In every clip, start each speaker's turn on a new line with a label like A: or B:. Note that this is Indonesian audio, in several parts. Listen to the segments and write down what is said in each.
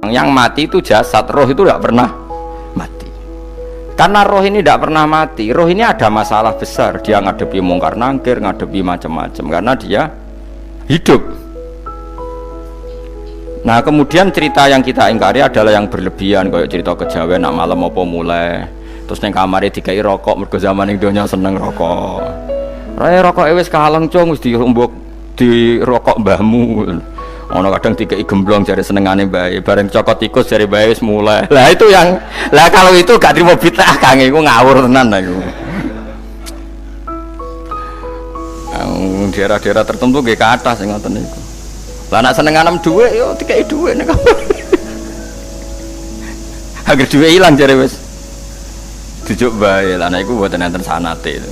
A: yang mati itu jasad, roh itu tidak pernah mati. Karena roh ini tidak pernah mati, roh ini ada masalah besar, dia ngadepi mungkar nangkir, ngadepi macam-macam karena dia hidup. Nah kemudian cerita yang kita ingkari adalah yang berlebihan, kayak cerita kejawen nak malam apa mulai terus neng kamar dikai rokok, mergo zaman ning donya seneng rokok. Rokok wis kaleng cung wis dirumbuk di rokok mbahmu. Ono kadang dikai gemblong jare senengane bae, bareng cokot tikus jare bae wis mulai. Lah itu yang kalau itu gak trimo bid'ah Kang, iku ngawur tenan iku. Daerah-daerah tertentu nggih kathah sing ngoten niku. Lah nek senenganem dhuwit yo dikai dhuwit nek. Agar dhuwit ilang jare wis dijuk bae. Lah nek iku mboten enten sanate itu.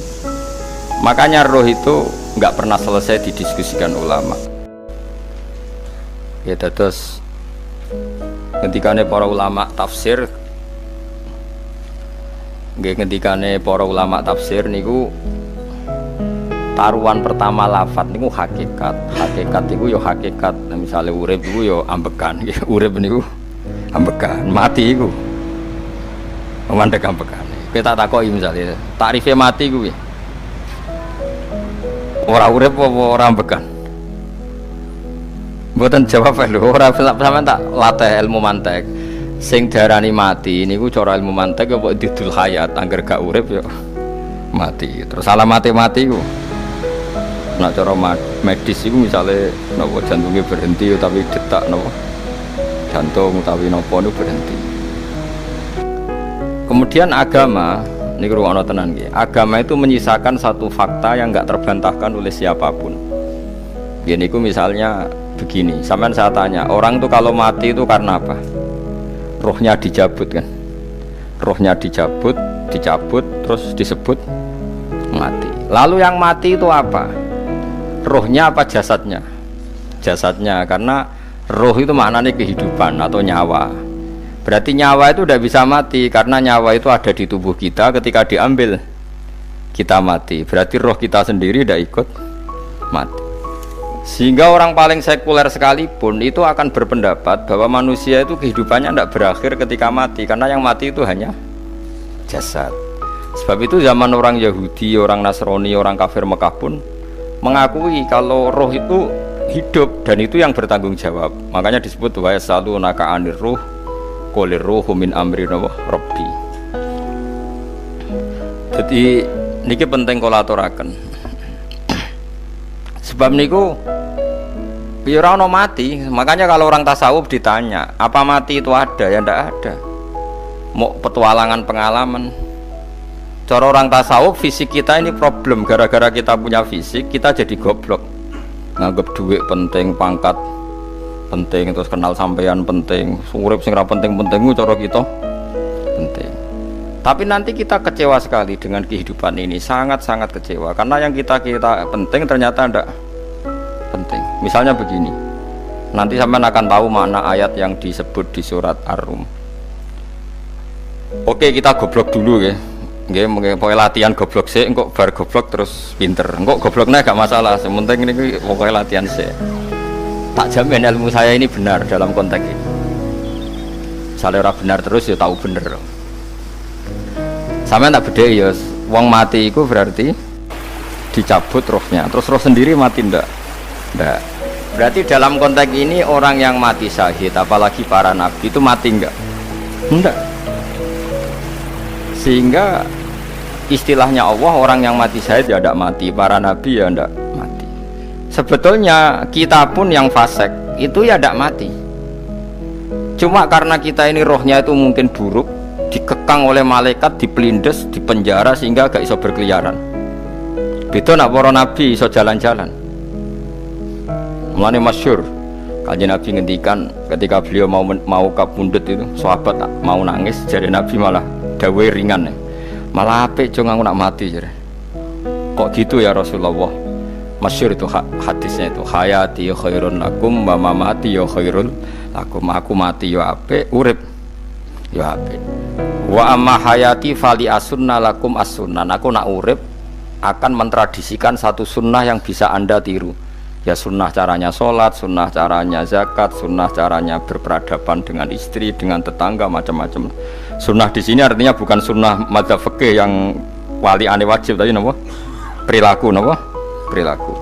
A: Makanya roh itu enggak pernah selesai didiskusikan ulama. Ya terus ketikane para ulama tafsir nggih ketikane para ulama tafsir niku taruhan pertama lafadz niku hakikat niku ya hakikat. Nah, misalnya urip niku ya ambekan ya urip niku ambekan, mati iku mandek ambekan. Kita takoki misalnya takrife mati kuwi ora urip apa ora ambekan. Mboten jawab lho, ora sampean tak latih ilmu mantek. Sing darani mati niku cara ilmu mantek apa didul hayat, angger gak urip ya mati. Terus alamate mati ku. Nek cara medis iku misale napa jantungnya berhenti tapi detak napa jantung utawi napa niku berhenti. Kemudian agama niku ruwono tenan nggih. Agama itu menyisakan satu fakta yang enggak terbantahkan oleh siapapun. Gini niku misalnya begini, sampean saya tanya, orang tuh kalau mati itu karena apa? Rohnya dicabut kan? Rohnya dicabut, terus disebut mati. Lalu yang mati itu apa? Rohnya apa jasadnya? Jasadnya, karena roh itu maknanya kehidupan atau nyawa. Berarti nyawa itu udah bisa mati, karena nyawa itu ada di tubuh kita, ketika diambil kita mati. Berarti roh kita sendiri udah ikut mati. Sehingga orang paling sekuler sekalipun itu akan berpendapat bahwa manusia itu kehidupannya tidak berakhir ketika mati, karena yang mati itu hanya jasad. Sebab itu zaman orang Yahudi, orang Nasrani, orang kafir Mekah pun mengakui kalau roh itu hidup dan itu yang bertanggung jawab. Makanya disebut wa yasalunaka 'anir ruh qulir ruhu min amri rabbi. Jadi niki penting kula aturaken. Sebab niku ya ora ono mati. Makanya kalau orang tasawuf ditanya, apa mati itu ada? Ya ndak ada. Mau petualangan pengalaman. Cara orang tasawuf fisik kita ini problem, gara-gara kita punya fisik kita jadi goblok. Nganggep duit penting, pangkat penting, terus kenal sampean penting, urip sing ra penting-penting cara kita penting. Tapi nanti kita kecewa sekali dengan kehidupan ini, sangat-sangat kecewa karena yang kita penting ternyata ndak penting. Misalnya begini, nanti sampean akan tahu makna ayat yang disebut di surat Ar-Rum. Oke, kita goblok dulu ya. Nggih, pokoke latihan goblok sik, engko bar goblok terus pinter. Engko gobloknya gak masalah, sementing ini pokoke latihan sik. Tak jamin ilmu saya ini benar dalam konteks ini. Misalnya orang benar terus ya tahu bener. Sampeyan tak bedheki ya, wong mati itu berarti dicabut rohnya, terus roh sendiri mati ndak? Ndak. Berarti dalam konteks ini orang yang mati syahid, apalagi para nabi itu mati enggak? Enggak. Sehingga istilahnya Allah, orang yang mati syahid ya tidak mati, para nabi ya tidak mati. Sebetulnya kita pun yang fasik itu ya tidak mati. Cuma karena kita ini rohnya itu mungkin buruk, dikekang oleh malaikat, dipelindes, dipenjara sehingga gak iso berkeliaran. Beda nak para nabi iso jalan-jalan. Mulane masyhur Kanjeng Nabi ngendikan ketika beliau mau kapundhut itu, sahabat mau nangis, jare Nabi malah dawe ringan, malah apik cung aku nak mati jare. Kok gitu ya Rasulullah? Masyhur itu hadisnya itu, hayati khairun lakum wa mamati ya khairul lakum. Aku mati ya apik, urip ya apik. Wa amma hayati fali asunna lakum as-sunnah. Aku nak urip akan mentradisikan satu sunnah yang bisa Anda tiru, Ya sunnah caranya sholat, sunnah caranya zakat, sunnah caranya berperadaban dengan istri, dengan tetangga, macam-macam. Sunnah di sini artinya bukan sunnah madzhab fikih yang wali ane wajib tadi, napa? Perilaku, napa? Perilaku.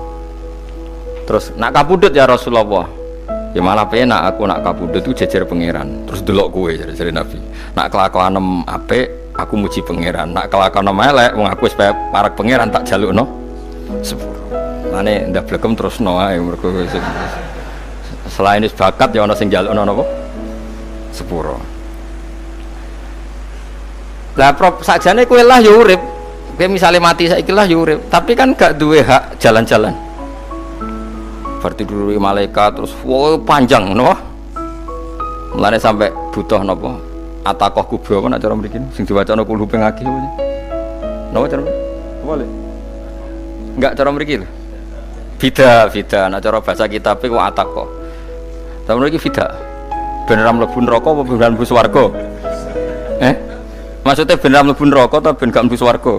A: Terus nak kabudut ya Rasulullah. Ya malah penak aku nak kabudut itu jejer pangeran. Terus delok kowe jare Nabi. Nak kelakuanem apik, aku muji pangeran. Nak kelakuanem elek, wong aku supaya parak pangeran tak jalukno sepuro. Mane ndak blekem terusno ae mergo selain wis bakat ya ana sing njalukno napa? Sepuro. Lah prop sakjane kowe lah ya urip. Kowe misale mati saiki lah ya urip, tapi kan gak duwe hak jalan-jalan. Berarti dulu malaikat terus panjang no. Mulane sampai butuh napa? Atakoh kubro apa nak cara mriki sing diwacana kulo pengaki apa. Napa cara? Boleh. Enggak cara mriki lho. Fida, nak cara bahasa kitab iku atakoh. Sampe mriki fida. Ben ra mlebu neraka apa ben mlebu swarga? Maksudnya ben ra mlebu neraka ta ben gak mlebu swarga?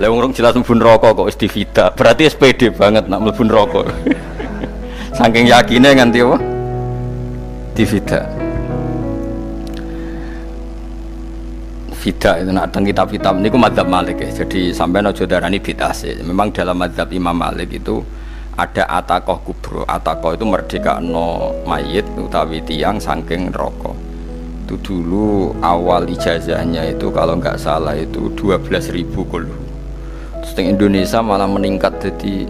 A: Lah wong jelas mlebu neraka kok wis divida. Berarti wis pede banget nak mlebu neraka. Saking yakine nganti apa? Divida. Fida itu nak teng kitab-kitab niku madzhab Malik ya. Jadi sampean aja darani bid'ah sih. Memang dalam madzhab Imam Malik itu ada atakoh kubro. Atakoh itu merdekano mayit utawi tiang saking neraka. Itu dulu awal ijazahnya itu kalau nggak salah itu 12.000 kulu. Terus di Indonesia malah meningkat jadi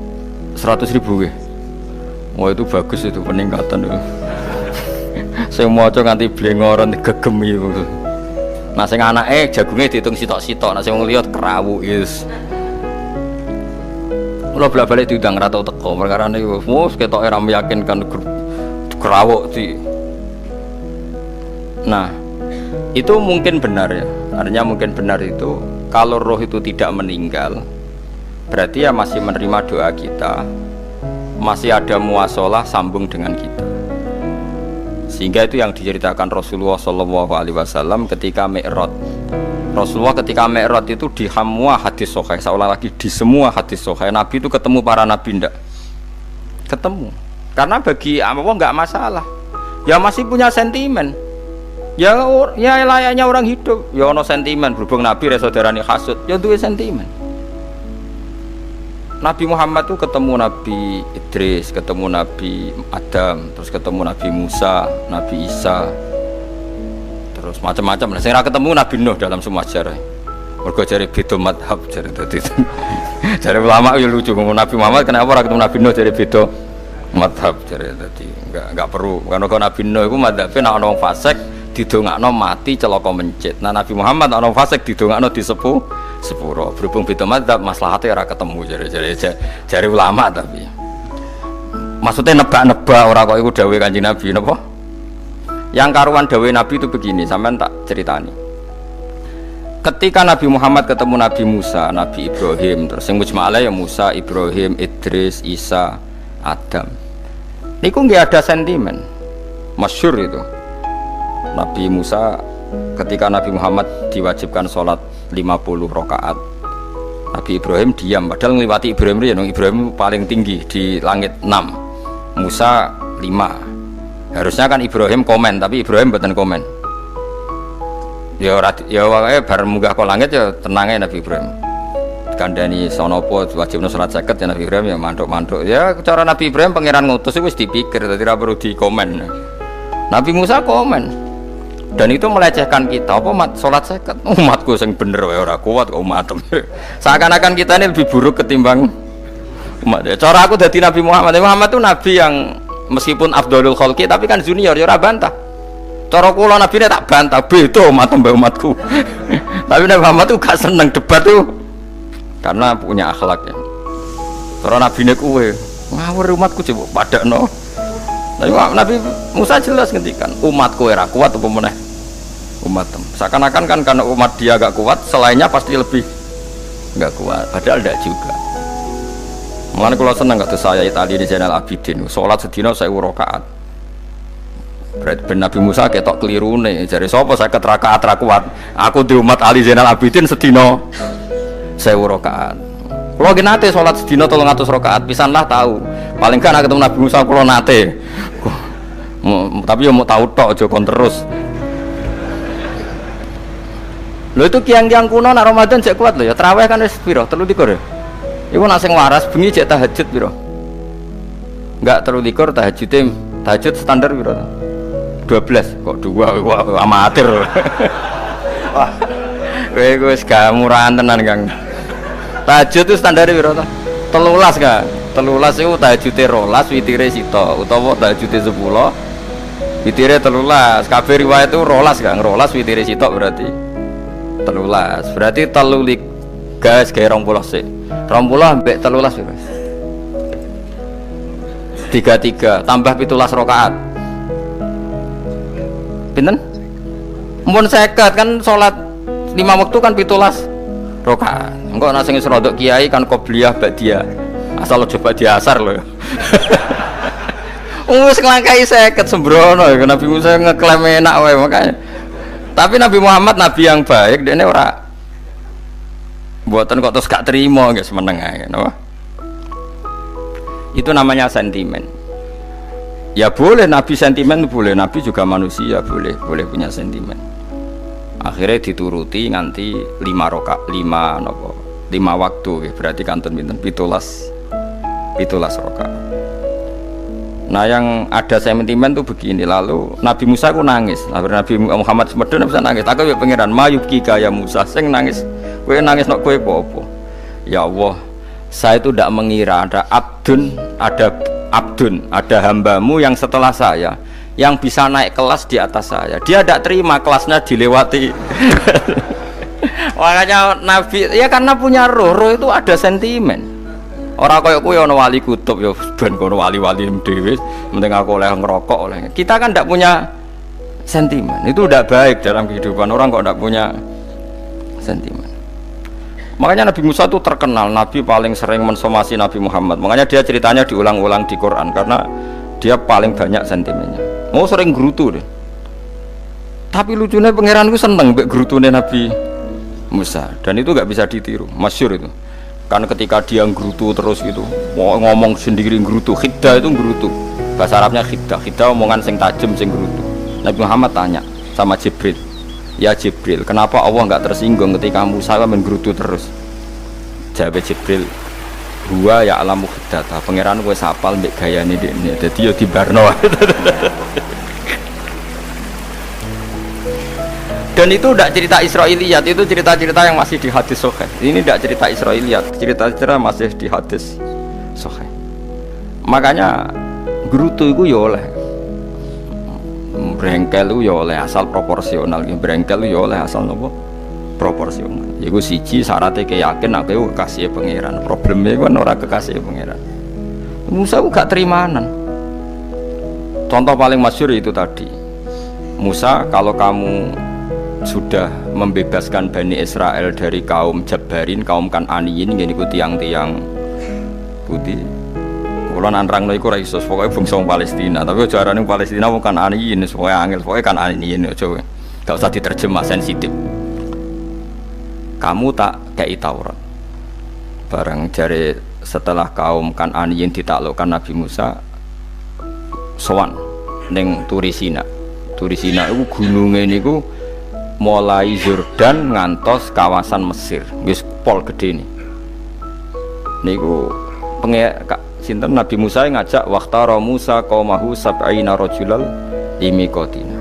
A: 100.000 ya. Wah itu bagus itu peningkatan itu. Saya mau coba nganti blengoran gegem itu. Nah sing anake jagunge diitung sitok-sitok, nah sing wong liya kerawu yes. Kula bolak-balik diundang ra tau teko, perkara niku wis ketoke ra meyakinkan kerawuk di. Nah, itu mungkin benar ya. Artinya mungkin benar itu kalau roh itu tidak meninggal, berarti ya masih menerima doa kita. Masih ada muasalah sambung dengan kita. Sehingga itu yang diceritakan Rasulullah SAW ketika Mi'raj. Rasulullah ketika Mi'raj itu di semua hadis sahih, seolah lagi di semua hadis sahih Nabi itu ketemu para nabi ndak? Ketemu. Karena bagi Allah nggak masalah. Ya masih punya sentimen. Ya layaknya orang hidup. Ya ono sentimen berhubung Nabi saudarane hasud, ya duwe sentimen. Nabi Muhammad itu ketemu Nabi Idris, ketemu Nabi Adam, terus ketemu Nabi Musa, Nabi Isa, terus macam-macam. Nah, saya ketemu Nabi Nuh dalam semua sejarah. Mergo jare beda madhab jare dadi. Jare ulama yo lucu ngomong Nabi Muhammad kenapa ora ketemu Nabi Nuh jare beda madhab jare dadi. Enggak perlu. Karena Nabi Nuh iku madhabe nek ana wong fasik didongakno mati celaka mencit. Nah Nabi Muhammad ana wong fasik didongakno disepuh sepuro. Berhubung beda madzhab maslahatnya ora ketemu jare ulama tapi maksudnya nebak-nebak ora kok iku dawuhe Kanjeng Nabi napa? Yang karuan dawuhe Nabi itu begini, sampean tak ceritani. Ketika Nabi Muhammad ketemu Nabi Musa, Nabi Ibrahim, terus sing mujma'ale ya Musa, Ibrahim, Idris, Isa, Adam. Niku nggih ada sentimen. Masyhur itu. Nabi Musa ketika Nabi Muhammad diwajibkan sholat 50 rakaat, Nabi Ibrahim diam, padahal ngliwati Ibrahim paling tinggi di langit 6, Musa 5. Harusnya kan Ibrahim komen, tapi Ibrahim mboten komen. Ya wae bar munggah ke langit ya tenangnya Nabi Ibrahim. Kandhani sonopo wajibna salat 50 ya Nabi Ibrahim ya mantuk-mantuk. Ya cara Nabi Ibrahim pangeran ngutus wis dipikir, dadi ora perlu dikomen. Nabi Musa komen. Dan itu melecehkan kita, apa sholat seket umatku yang bener wae ora kuat kok umat. Seakan-akan kita ini lebih buruk ketimbang umat. Cara aku dari Nabi Muhammad itu nabi yang meskipun afdhalul khalqi tapi kan junior ya ora bantah. Cara kula nabi tak bantah beda umat mbak umatku. Tapi Nabi Muhammad itu gak seneng debat tuh karena punya akhlak ya. Cara nabi kowe ngawur umatku coba padakno. Nabi Musa jelas ngendikan umatku ora kuat apa meneh umat. Seakan-akan kan karena umat dia agak kuat, selainnya pasti lebih enggak kuat. Padahal tidak juga. Mulane kula seneng kados saya Itali di Zainal Abidin, salat sedina 1000 rakaat. Berarti ben Nabi Musa ketok kelirune, jare sapa 50 rakaat ra kuat. Aku di umat Ali Zainal Abidin sedina 1000 rakaat. Kalau nggih nate salat sedina 300 rakaat pisan lah tahu. Paling kan ketemu Nabi Musa kula nate. Tapi ya mau tahu tok aja kon terus. Lho itu kiang-kiang kuno nak Ramadan cek kuat lho ya. Tarawih kan wis piro? 23 ya. Iku nak sing waras bengi cek tahajud piro? Enggak 23 tahajud standar piro? 12 kok 2 amatir. Wah. Kowe wis gak murahan tenan Kang. Tahajud itu standar piro to? 13 Kang. 13 itu tahajude 12 witire sita utawa tahajude 10 witire 13. Kabeh riwayat itu 12 Kang. 12 witire sita berarti 13. Berarti 3 gas gawe 20 sik. 20 ambek 13 piro? 33 tambah 17 rakaat. Pinten? Mun 50 kan salat 5 waktu kan 17 rakaat. Engko ana sing rodok kiai kan qobliyah ba'diyah. Asal coba diasar lho. Wis nglangkai 50 sembrono ya Nabi Musa ngeklaim enak wae makanya. Tapi Nabi Muhammad nabi yang baik dene ora mboten kok terus gak terima nggih semeneng ae napa. Itu namanya sentimen. Ya boleh Nabi sentimen boleh, Nabi juga manusia boleh punya sentimen. Akhirnya dituruti nganti 5 waktu berarti kantun pinten 17 rakaat. Nah yang ada sentimen tuh begini, lalu Nabi Musa ku nangis. Nabi Muhammad semedon bisa nangis. Aku ya pangeran mayubki kaya Musa sing nangis. Kowe nangis nok kowe apa? Ya Allah, saya itu tidak mengira ada hambamu yang setelah saya yang bisa naik kelas di atas saya. Dia tidak terima kelasnya dilewati. Makanya Nabi ya karena punya roh itu ada sentimen. Orang kayak kowe ana wali kutub ya ben kono wali-wali dhewe, penting aku oleh ngerokok oleh. Kita kan tidak punya sentimen. Itu tidak baik dalam kehidupan orang kok tidak punya sentimen. Makanya Nabi Musa itu terkenal Nabi paling sering mensomasi Nabi Muhammad. Makanya dia ceritanya diulang-ulang di Quran karena dia paling banyak sentimennya. Mau sering gerutu deh. Tapi lucunya pangeran itu seneng mbek gerutune Nabi Musa dan itu nggak bisa ditiru. Masyhur itu. Kan ketika dia gerutu terus gitu, ngomong sendiri gerutu, khiddah itu gerutu. Bahasa Arabnya khiddah omongan sing tajem sing gerutu. Nabi Muhammad tanya sama Jibril. Ya Jibril, kenapa Allah nggak tersinggung ketika Musa menggerutu terus? Jawab Jibril, gua ya alamu khidata, pangeran gue sapal mbek gayane dekne, dadi yo dibarno. Dan itu tidak cerita Israiliyat, itu cerita-cerita yang masih di hadis sahih. Ini tidak cerita Israiliyat, cerita-cerita masih di hadis sahih. Makanya gerutu itu ya oleh brengkel ya oleh asal proporsional, brengkel ya oleh asal nopo proporsional. Iku siji syaratnya keyakin aku itu kekasih pangeran. Problemnya kan orang kekasih pangeran. Musa gak terimanan. Contoh paling masyhur itu tadi. Musa, kalau kamu sudah membebaskan Bani Israel dari kaum Jabbarin, kaum Kan'aniyin, ini ku tiang-tiang putih. Kalau nanrang iku ora iso, pokoknya bangsa Palestina. Tapi jarane Palestina bukan Kan'aniyin, pokoknya angel, pokoknya Kan'aniyin aja. Gak usah diterjemah sensitif. Kamu tak kei Taurat. Bareng jari setelah kaum Kan'aniyin ditaklukkan Nabi Musa, sowan ning Turisina. Turisina itu gunungnya niku mulai Yordan ngantos kawasan Mesir, wis pol gede nih. Niku sinten Nabi Musa yang ngajak waqtara Musa qaumahu sab'ina rajulal limiqatina.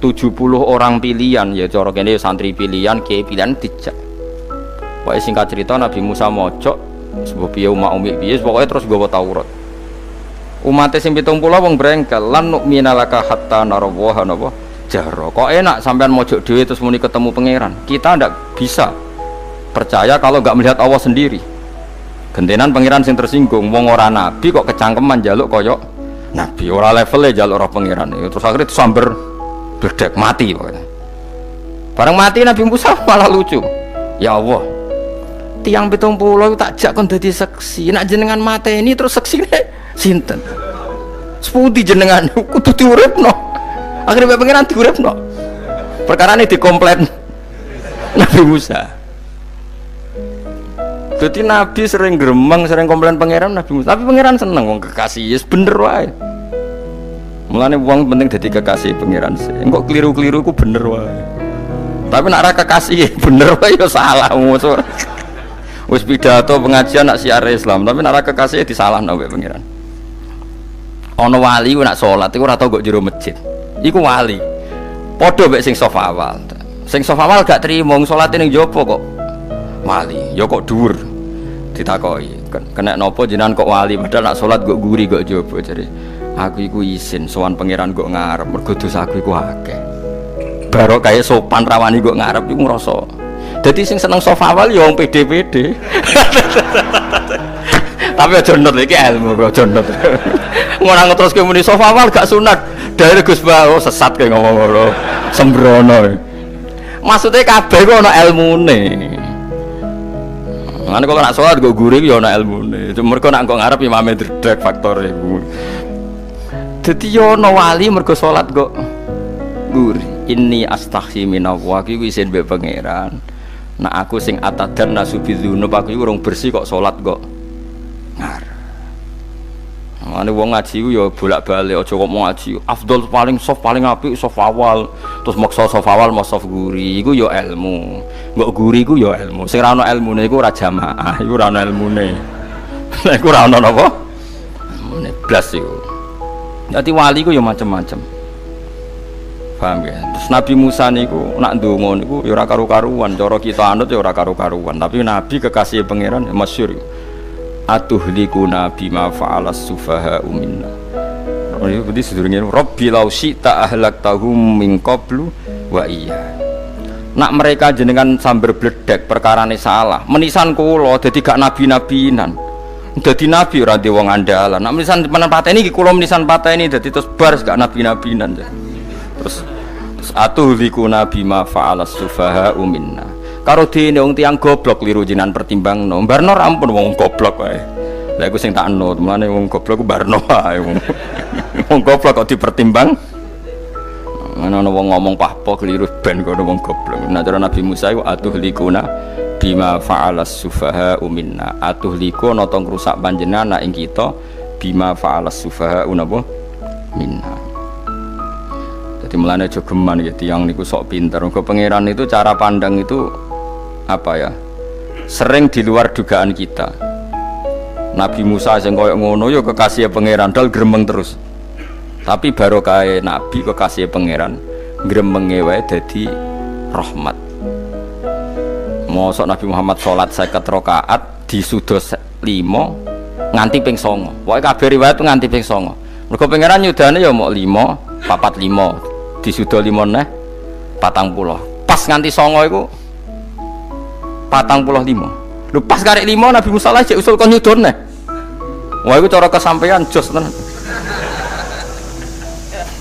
A: 70 orang pilihan ya cara kene santri pilihan, kiai pilihan dijak. Pokoke singkat cerita Nabi Musa mojok sebab piye umat piye pokoke terus nggawa Taurat. Umat sing 70 wong brengkel lan nu'mina laka hatta narawaha napa jahra. Kok enak sampean mojok dhewe terus muni ketemu pangeran. Kita ndak bisa percaya kalau enggak melihat Allah sendiri. Gentenan pangeran sing tersinggung wong ora nabi kok kecangkeman njaluk koyok nabi, ora levele njaluk roh pangeran. Terus akhirnya samber bledek mati pokoknya. Bareng mati Nabi Musa malah lucu. Ya Allah, tiang 70 tak jak kon dadi seksi. Nek jenengan mateni terus seksine sinten? Sepundi jenengan kudu diuripno. Akhirnya pangeran diuripno. Perkarane dikomplain Nabi Musa. Jadi Nabi sering gremeng, sering komplain pangeran Nabi Musa. Tapi pangeran seneng wong kekasih, yes bener wae. Mulane wong penting dadi kekasih pangeran sih. Engko keliru-keliru ku bener wae. Tapi nek ora kekasih bener wae ya salah musuh. Wis pidato pengajian nak siar Islam, tapi nek ora kekasih disalahno wae pangeran. Ana wali ku nak salat iku ora tau kok jero masjid. Iku wali. Padha mek sing sofa awal. Sing sofa awal gak trimo wong salate ning jopo kok. Wali, ya kok dhuwur. Ditakoki, kena napa jenengan kok wali padahal nak salat kok guri kok jopo jare. Aku iku isin sowan pangeran kok ngarep mergo dosaku iku akeh. Baro kaya sopan rawani kok ngarep iku ngrasa. Dadi sing seneng sofa awal ya wong pede-pede. Tapi aja nut iki ilmu kok aja nut. Ngono ngeteruske muni sofa awal gak sunat. Dari Gus Bawo sesat kayak ngomong ngono. Sembrono. Maksudnya kabeh kok ana ilmune. Ngene kok nak salat kok guri ya ana ilmune. Mergo nak kok ngarep imame dredeg faktor iku. Dadi yo ana wali mergo salat kok guri. Inni astaghfi minallah iki isin mbek pangeran. Nak aku sing atadan nasubidzunub aku urung bersih kok salat kok ngarep. Ane wong ngaji ku ya bolak-balik aja kok mau ngaji. Afdol paling soft paling apik soft awal. Terus maksa soft awal mau soft guri iku ya ilmu. Mbok guri ku ya ilmu. Sing ora ana ilmune iku ora jamaah, iku ora ana ilmune. Lah iku ora ana napa? Ilmune blas iku. Dadi wali ku ya macam-macam. Paham ya? Terus Nabi Musa niku nak ndonga niku ya ora karu-karuan, cara kita anut ya ora karu-karuan. Tapi Nabi kekasih pangeran ya masyhur. Atuhlikuna bima fa'alas sufaha minna. Oh iya berarti sedurunge Rabbi law syi'ta ahlaktahum min qablu wa iya. Nak mereka jenengan sambar bledek perkarane salah. Menisan kula dadi gak nabi-nabinan. Dadi nabi ora ndek wong andalan. Nak menisan pateni iki kula menisan pateni dadi terus bar gak nabi-nabinan. Terus atuhlikuna bima fa'alas sufaha minna. Karo dene wong tiyang goblok liru jinan pertimbangno. Barno rampun wong goblok wae. Lah iku sing tak anut, mulane wong goblok ku barno wae. Wong goblok kok dipertimbang. Ana wong ngomong pahpo keliru ben kono wong goblok. Nah cara Nabi Musa iku atuhlikuna bima fa'alas sufaha minna. Atuhliku ana tong rusak panjenengan ing kita bima fa'alas sufaha napa minna. Jadi mulane aja geman ya tiyang niku sok pinter. Mergo pangeran itu cara pandang itu apa ya? Sering di luar dugaan kita. Nabi Musa sing koyo ngono ya kekasih pangeran dal gremeng terus. Tapi barokah Nabi kekasih pangeran gremenge wae dadi rahmat. Mosok Nabi Muhammad salat 50 rakaat disudos 5 nganti ping 9. Pokoke kabeh riwayat nganti ping 9. Mergo pangeran nyudane ya mok 5, 4 5 disudo 5 neh 40. Pas nganti 9 iku 45. Lho pas karek 5 Nabi Musa lagi usul kon nyudon neh. Wah iku cara kesampaian jos tenan.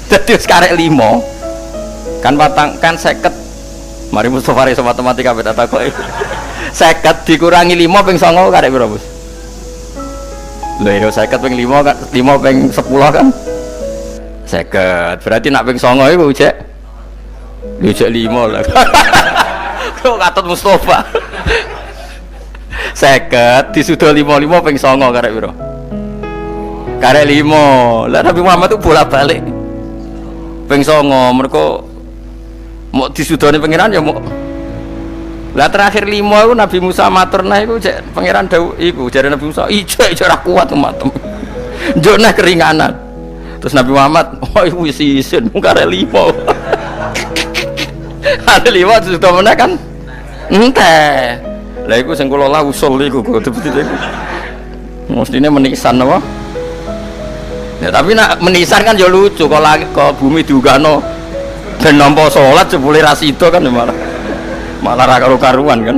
A: Dadi wis karek 5 kan patang kan 50. Mari Mustofa iso matematika beda takok. 50 dikurangi 5 ping 9 karek piro, Bos? Lho ya 50 ping 5 kan 5 ping 10 kan 50. Berarti nak ping 9 iku cek. Lho cek 5 lah. Kok katut Mustofa. 50 disudo 55 ping 9 karek piro? Karek 5. Lah Nabi Muhammad itu bolak-balik. Ping 9 mergo mau disudone pangeran ya mau. Lah terakhir 5 iku Nabi Musa matur nah iku cek pangeran dawuh iku jare Nabi Musa ijo ora kuat matem. Njuk nah keringanan. Terus Nabi Muhammad oh iku wis isin karek 5. Ada 5 sudah meneh kan enteh. Lah iku sing kula lah usul iku betul-betul iku. Mestine menisan apa? Ya tapi nak menisan kan ya lucu kok lagi kok bumi diugano ben nampa salat jebule ra sida kan malah ra karo-karuan kan.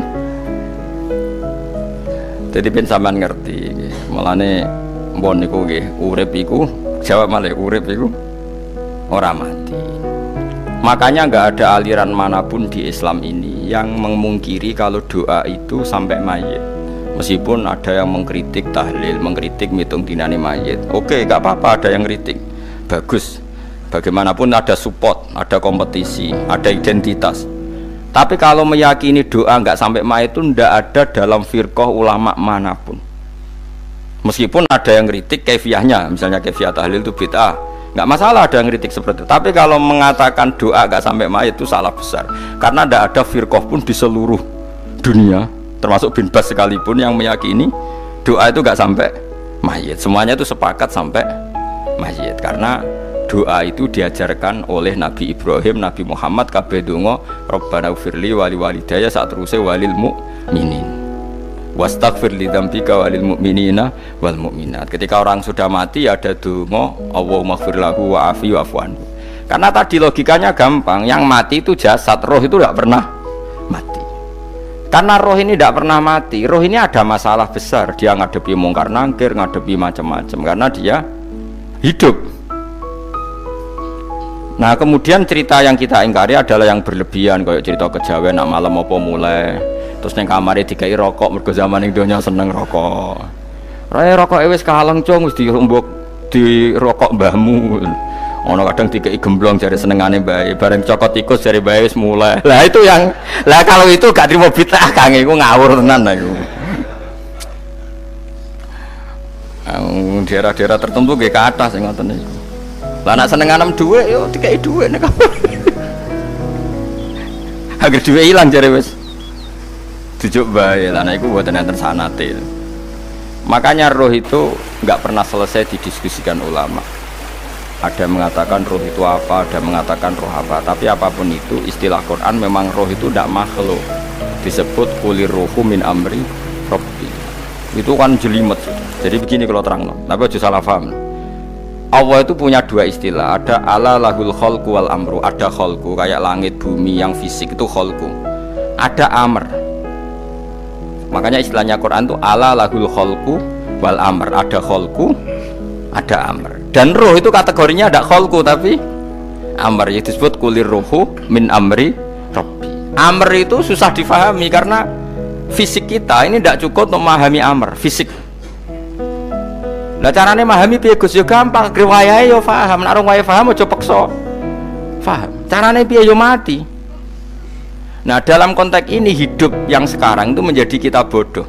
A: Jadi ben sampean ngerti mulane mbon niku nggih urip iku jawab malih urip iku ora mati. Makanya nggak ada aliran manapun di Islam ini yang memungkiri kalau doa itu sampai mayit. Meskipun ada yang mengkritik tahlil, mengkritik mitung dinane mayit. Oke, nggak apa-apa ada yang kritik. Bagus. Bagaimanapun ada support, ada kompetisi, ada identitas. Tapi kalau meyakini doa nggak sampai mayit itu ndak ada dalam firqah ulama manapun. Meskipun ada yang kritik kefiahnya, misalnya kefiah tahlil itu bid'ah, nggak masalah ada yang kritik seperti itu. Tapi kalau mengatakan doa nggak sampai mayit itu salah besar, karena ndak ada firqah pun di seluruh dunia, termasuk bin Bas sekalipun yang meyakini doa itu nggak sampai mayit. Semuanya itu sepakat sampai mayit, karena doa itu diajarkan oleh Nabi Ibrahim, Nabi Muhammad, kabeh donga Rabbana ufirli wali walidayya saat terusé walil mu'minin wastaghfir li dzambika walil mu'minina wal mu'minat. Ketika orang sudah mati ada donga Allahumma ighfir lahu wa afi wa'fu anhu. Karena tadi logikanya gampang, yang mati itu jasad, roh itu tidak pernah mati. Karena roh ini tidak pernah mati, roh ini ada masalah besar, dia ngadepi mungkar nangkir, ngadepi macam-macam karena dia hidup. Nah kemudian cerita yang kita ingkari adalah yang berlebihan, kayak cerita kejawen nak malam apa mulai terus neng kamare dikai rokok, mergo zaman ning donya seneng rokok. Rokok wis kaleng cung wis dirumbuk di rokok mbahmu. Ono kadang dikai gemblong jare senengane bae, bareng cokot tikus jare bae wis mulai. Lah itu yang lah kalau itu gak trimo bid'ah Kang, iku ngawur tenan lah iku. Daerah-daerah tertentu nggih ke atas sing ngoten niku. Lah nak senenganem dhuwit yo dikai dhuwit nek. Agar dhuwit ilang jare wis dijuk bae. Lah nek iku mboten enten sanate. Makanya roh itu enggak pernah selesai didiskusikan ulama. Ada yang mengatakan roh itu apa, ada yang mengatakan roh apa. Tapi apapun itu istilah Quran memang roh itu tidak makhluk. Disebut kulir ruhu min amri rabbi. Itu kan jelimet. Jadi begini kalau terang, tapi aja salah paham. Allah itu punya dua istilah, ada ala lahul khalqu wal amru, ada khalqu kayak langit bumi yang fisik itu khalqu, ada amr. Makanya istilahnya Quran itu ala lahul khalqu wal amr, ada khalqu, ada amr. Dan roh itu kategorinya ada khalqu tapi amr, yaitu disebut kulir ruhu min amri rabbi. Amr itu susah difahami karena fisik kita ini tidak cukup untuk memahami amr, fisik. Lah carane memahami piye Gus yo gampang, riwayahe yo paham, nek ora paham aja peksa. Paham. Carane piye yo mati. Nah, dalam konteks ini hidup yang sekarang itu menjadi kita bodoh.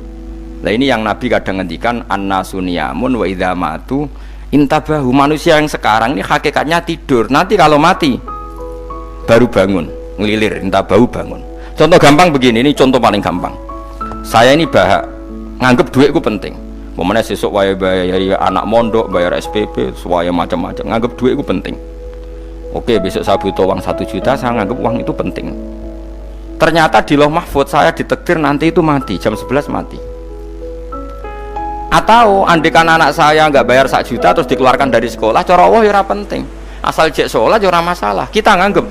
A: Nah, ini yang Nabi kadang ngendikan annasuniyamun wa idza matu intabahu. Manusia yang sekarang ini hakikatnya tidur. Nanti kalau mati baru bangun, ngelilir, intabahu bangun. Contoh gampang begini, ini contoh paling gampang. Saya ini nganggep duit itu penting. Momennya sesuk wae bayar anak mondok, bayar SPP, semuanya macam-macam. Nganggep duit itu penting. Oke, besok saya butuh uang 1 juta, saya nganggep uang itu penting. Ternyata di Lauh Mahfudz saya ditakdir nanti itu mati, jam 11 mati. Atau andekan anak saya nggak bayar 1 juta terus dikeluarkan dari sekolah, cara Allah ya penting. Asal jek sholat ya masalah. Kita nganggep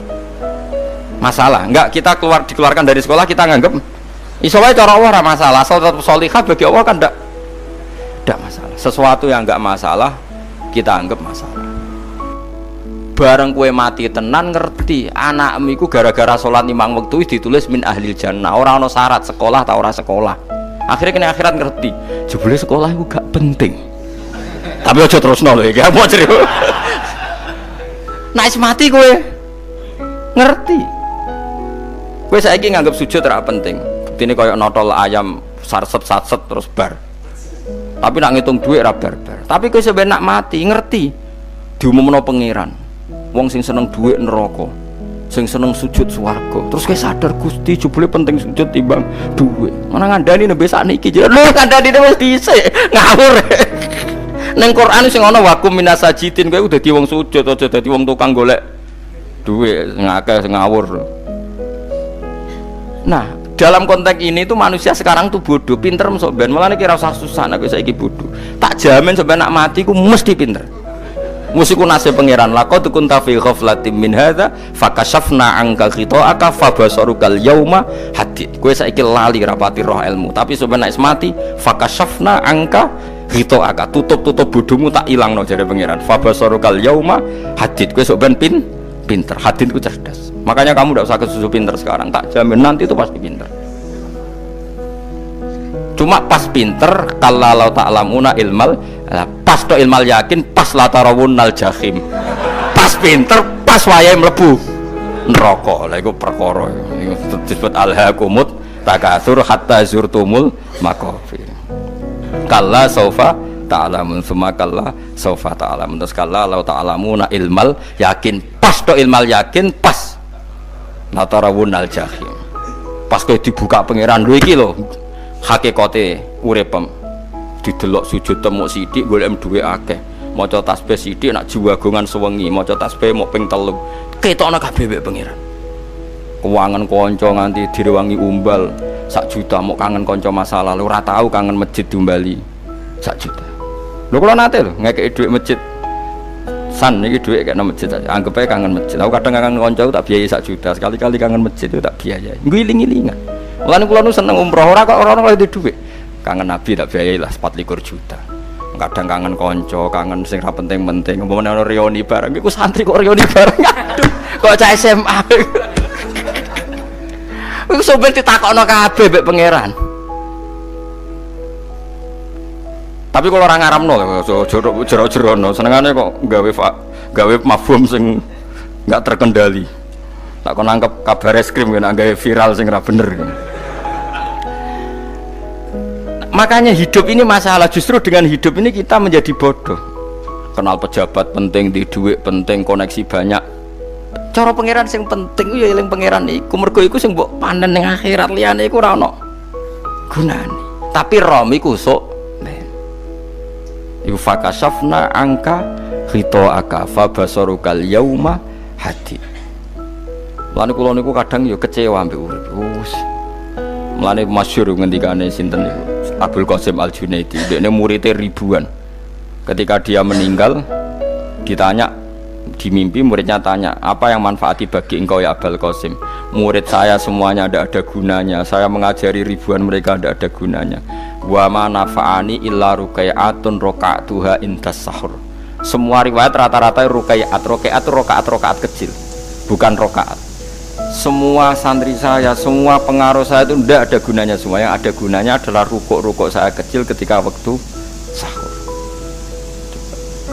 A: masalah. Enggak, kita dikeluarkan dari sekolah kita nganggep iso wae cara Allah masalah. Asal tetap sholihah bagi Allah kan tidak masalah. Sesuatu yang enggak masalah kita anggap masalah. Bareng kue mati tenan ngerti anakmu iku gara-gara sholat 5 waktu ditulis min ahlil jannah. Ora ana syarat sekolah ta ora sekolah. Akhirnya kena akhirat ngerti jebule sekolah itu gak penting. Tapi aja terusno lho iki mau cerita. Nek mati kue ngerti. Kue saiki nganggap sujud ora penting. Buktine koyo notol ayam sarset-sarset terus bar. Tapi nak ngitung duit ra bar-bar. Tapi kowe sampe nak mati ngerti diumumno pangeran. Wong sing seneng duit neraka, sing seneng sujud swarga. Terus kowe sadar Gusti jebule penting sujud timbang duit. Mana ngandani nembe sakniki jare lho ngandani wis dhisik. Ngawur. Ning Quran sing ana wakum minasajidin kowe udah dadi wong sujud aja dadi wong tukang golek duit ngakeh ngawur. Nah, dalam konteks ini tuh manusia sekarang tuh bodoh, pinter sok ben. Mulane kira usah susah nek saiki bodoh. Tak jamin sampai nak mati ku mesti pinter. Musiku nasib pangeran laqad kunta fi ghaflatin min hadza fakashafna anka khita'aka fabasarukal yauma hadid. Kowe saiki lali rapati roh ilmu, tapi sampai nek mati fakashafna anka khita'aka, tutup bodohmu tak ilangno jare pangeran. Fabasarukal yauma hadid. Kowe sok ben pinter. Hadid ku cerdas. Makanya kamu tidak usah kesusu pinter sekarang, tak jamin nanti itu pasti pinter. Cuma pas pinter kalau ta'lamuna ilmal, pas to ilmal yakin, pas la tarawunnal jahim. Pas pinter, pas wayahe mlebu neraka. Lha iku perkara iku disebut alhaakumut takatsur hatta zurtumul maqabir. Kalla saufa ta'lamun summa kalla saufa ta'lamun. Terus kalla law ta'lamuna ilmal yakin. Pas to ilmal yakin pas. Natarawunal jahim. Pas kowe dibuka pangeran lho iki lho hakikate uripem. Didelok sujud temuk sithik golek duwe akeh. Maca tasbih sithik nak jiwagongan sewengi, maca tasbih mok ping 3. Ketokno kabeh mek pangeran. Kewangan kanca nganti direwangi umbal 1 juta mok kangen kanca masa lalu ora tau kangen masjid diumbali 1 juta. Lho kula nate lho ngekeki dhuwit masjid. San iki dhuwit kena masjid aja. Anggap ae kangen masjid. Aku kadang kangen kanca tak biayai 1 juta. Sekali-kali kangen masjid itu tak biayai. Ngiling-ngilingan. Mulane kula nu seneng umroh ora kok ora ono dhuwit. Kangen Nabi tak biayai lah 24 juta. Kadang kangen kanca, kangen sing ra penting-penting. Umpamane ono reuni bareng iku santri kok reuni bareng. Aduh, kok cah SMA. Iku sampe ditakokno kabeh mbek pangeran. Tapi kalau orang ngaramno jero-jerono senengane kok gawe mafhum sing enggak terkendali. Tak kon nangkep kabar eskrim kan gawe viral sing ora bener. Makanya hidup ini masalah, justru dengan hidup ini kita menjadi bodoh. Kenal pejabat penting, di duit penting, koneksi banyak. Cara pangeran sing penting ya eling pangeran iku mergo iku sing mbok panen ning akhirat, liyane iku ora ono gunane. Tapi rom iku sok iku fakasafna angka khitoaka fabasarukal yauma hadid. Lan kula niku kadang ya kecewa mbek urip. Mulane masyhur ngendikane sinten niku Abdul Qasim Al-Junaidi, dekne muridé ribuan. Ketika dia meninggal ditanya di mimpi, muridnya tanya, apa yang manfaati bagi engkau ya Abdul Qasim? Murid saya semuanya tidak ada gunanya, saya mengajari ribuan mereka tidak ada gunanya. Wa ma nafa'ani illa rukai'atun roka'atuha indas sahur. Semua riwayat rata-rata rukai'at rokaat kecil, bukan rokaat. Semua santri saya, semua pengaruh saya itu tidak ada gunanya semua. Yang ada gunanya adalah rukuk saya kecil ketika waktu sahur.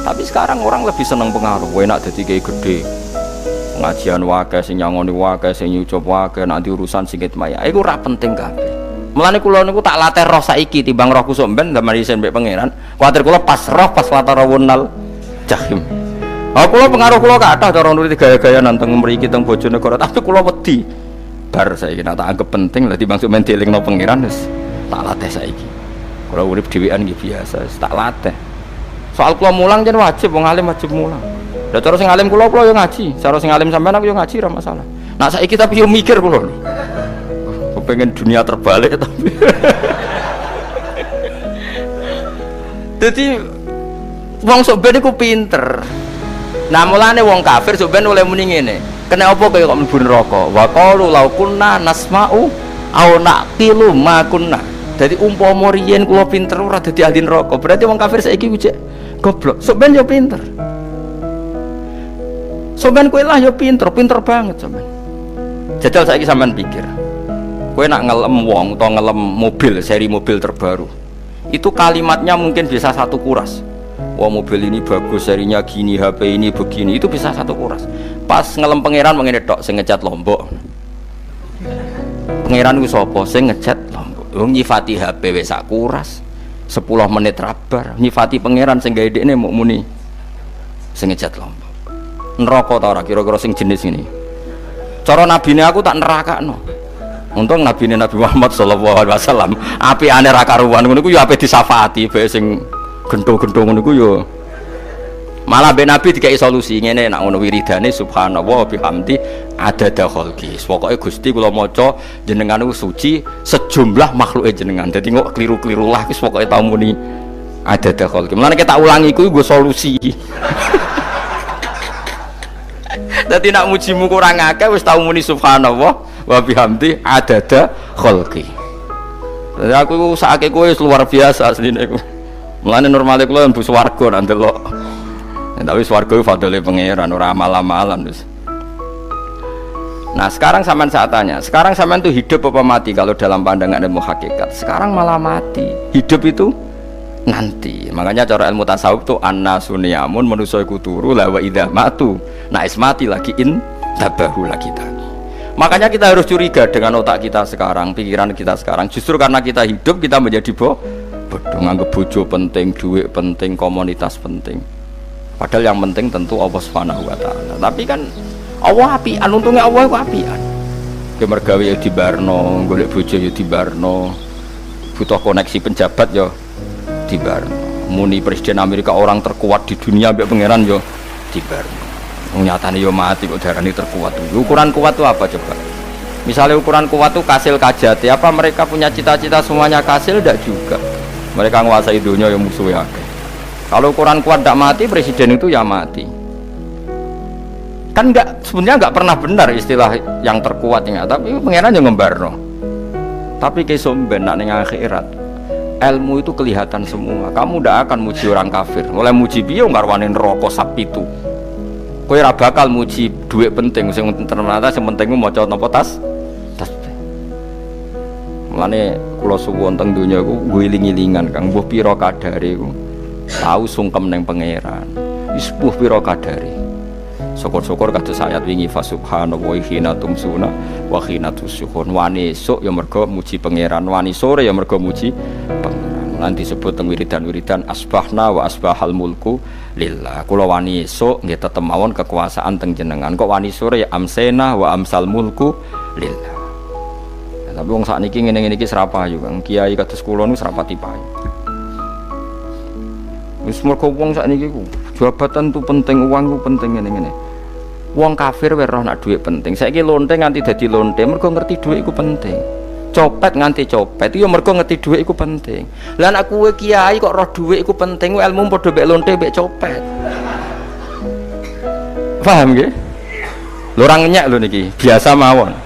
A: Tapi sekarang orang lebih senang pengaruh. Enak dadi kiai gede, pengajian wae, sing nyangoni wae, sing nyucup wae, nanti urusan singkit maya. Iku ora penting kabeh. Mulane kula niku tak latih roh saiki timbang roh kusuk ben zaman isen mbek pangeran. Kuwatir kula pas roh pas latarawunal jahim. Kula pengaruh kula kathah cara nuruti gaya-gaya nanteng mriki teng Bojonegoro, tapi kula wedi. Bar saiki nek tak anggap penting lah timbang sok men dielingno pangeran wis tak latih saiki. Kula urip dhewean iki biasa, wis tak latih. Soal kula mulang jen wajib, wong alim wajib mulang. Lah cara sing alim kula yo ngaji, cara sing alim sampean aku yo ngaji ora masalah. Nah saiki tapi yo mikir kula. Pengen dunia terbalik tapi. Jadi wong sok ben iku pinter. Nah mulane wong kafir sok ben oleh muni ngene. Kena apa kaya kok mlebu neraka? Wa qalu law kunna nasma'u aw naqilu ma kunna. Dadi umpama riyen kula pinter ora dadi ahli neraka. Berarti wong kafir saiki ujek goblok. Sok ben yo pinter. Sok ben kowe lah yo pinter banget sok ben. Jajal saiki sampean pikir. Kowe nak ngelem wong atau ngelem mobil, seri mobil terbaru, itu kalimatnya mungkin bisa 1 kuras. Wah mobil ini bagus, serinya gini, HP ini begini, itu bisa 1 kuras. Pas ngelem pangeran mengene tok sing ngecat Lombok. Pangeran ku sapa sing ngecat Lombok? Nyifati HP wis sak kuras. 10 menit rabar, nyifati pangeran sing gawe dekne muk muni sing ngecat Lombok. Neraka ta ora kira-kira sing jenis ini? Cara nabine aku tak nerakakno. Untung Nabi Muhammad sallallahu alaihi wasallam apikane ra karuan ngono iku ya ape disafaati bae sing gento-gento ngono iku ya malah ben Nabi dikai solusi ngene nek ngono wiridane subhanallah bihamdi adada khalqi. Pokoke Gusti kula maca jenengan niku suci sejumlah makhluke jenengan. Dadi kok kliru-kliru lah wis pokoke tau muni adada khalqi. Mulane tak ulangi kuwi nggo solusi. Dadi nek mujimu kurang akeh wis tau muni subhanallah wa bihamdi adada khalqi. Jadi aku sakake kowe luar biasa asline iku. Mulane normale kula mlebu swarga nak ndelok. Tapi swarga fadhole pangeran ora amal-amalan wis. Nah, sekarang sampean saat tanya, sekarang sampean tuh hidup apa mati kalau dalam pandangan ilmu hakikat? Sekarang malah mati. Hidup itu nanti. Makanya cara ilmu tasawuf tuh annasu niyamun manusa iku turu la wa idza matu. Nah, is mati lagi tabahu lagi tani. Makanya kita harus curiga dengan otak kita sekarang, pikiran kita sekarang. Justru karena kita hidup kita menjadi bodoh, nganggep bojo penting, duit penting, komunitas penting. Padahal yang penting tentu Allah Subhanahu wa taala. Tapi kan Allah apian, untungnya Allah itu apian. Ki mergawe ya dibarno, golek bojo ya dibarno. Butuh koneksi penjabat ya dibarno. Muni presiden Amerika orang terkuat di dunia mbek pangeran yo dibarno. Nyatane yo mati kok darani terkuat. Ukuran kuat itu apa coba? Misalnya ukuran kuat itu kasil kajati, apa mereka punya cita-cita semuanya kasil? Tidak juga. Mereka menguasai dunia yang musuhnya. Kalau ukuran kuat tidak mati, presiden itu ya mati. Kan enggak, sebenarnya enggak pernah benar istilah yang terkuat ya, tapi pangeran yang ngembarno. Tapi kesomben nak ning akhirat. Ilmu itu kelihatan semua. Kamu tidak akan muji orang kafir. Oleh muji piye ngarwani neraka sapitu. Kowe ora bakal muji duit penting sing ternyata sing penting maca napa tas. Mulane kula suwun teng donya iku ngiling-ilingan Kang mbuh pira kadare iku. Tahu sungkem ning pangeran. Wis mbuh pira kadare. Syukur-syukur kados ayat wingi fa subhanallahi hina tumsuna wa hina tusyuhun. Wani esuk ya mergo muji pangeran, wani sore ya mergo muji pangeran. Lan disebut teng wiridan-wiridan asbahna wa asbahal mulku lillah. Kula wani esuk nggih tetep mawon kekuasaan teng jenengan. Kok wani sore ya amsena wa amsal mulku lillah. Ya, tapi wong sakniki ngene-ngene iki serapayu Kang. Kiai kados kula niku serapati payu. Wis mergo wong sakniki ku jabatan tu penting, uang ku penting ngene-ngene. Wong kafir wae roh nak dhuwit penting. Saiki lonte nganti dadi lonte mergo ngerti dhuwit iku penting. Copet nganti copet iku mergo ngerti dhuwit iku penting. Lah nek kowe kiai kok roh dhuwit iku penting, ilmu padha mek lonte mek copet. Paham nggih? Lho ora ngenyek lho niki, biasa mawon.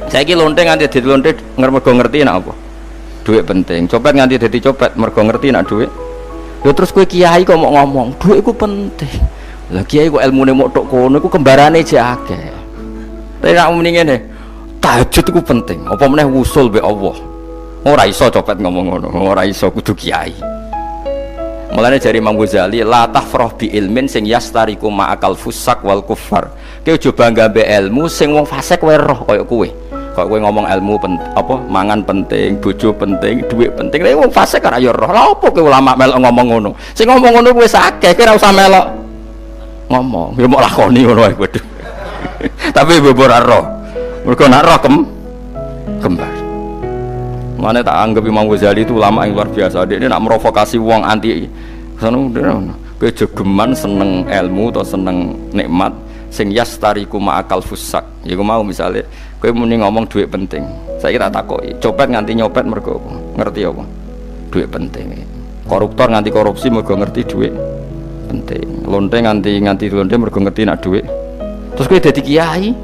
A: Saiki lonte nganti dadi lonte mergo ngerti nek apa? Dhuwit penting. Copet nganti dadi copet mergo ngerti nek dhuwit. Lho terus kowe kiai kok mau ngomong, dhuwit iku penting. Lah kiai kok ilmune mok tok kono iku kembarane jek akeh. Tapi nek muni ngene, tahajud iku penting. Apa meneh wusul be Allah. Ora iso copet ngomong ngono, ora iso kudu kiai. Mulane jari Imam Ghazali, la tafrah bi ilmin sing yastariku ma'akal fusak wal kuffar. Kowe aja bangga be ilmu sing wong fasik wae roh kaya kowe. Kok kowe ngomong ilmu apa mangan penting, bojo penting, duit penting. Lah wong fasik ora ya roh. Lah opo kowe ulama melok ngomong ngono? Sing ngomong ngono kowe akeh, kowe ora usah melok ngomong, ya mau lakoni ngono ae waduh. Tapi bobor roh. Mergo nak roh kembar. Mane tak anggap Imam Ghazali itu ulama yang luar biasa. Dia nak merovokasi wong anti sono kowe jogeman seneng ilmu atau seneng nikmat sing yastariku ma'akal fusak. Ya aku mau misalnya kowe muni ngomong duit penting. Saiki tak takoki, copet nganti nyopet mergo apa? Ngerti apa? Duit penting. Koruptor nganti korupsi mergo ngerti duit penting. Lonte nganti lonte mergo ngerti nak duit. Terus kowe dadi kiai,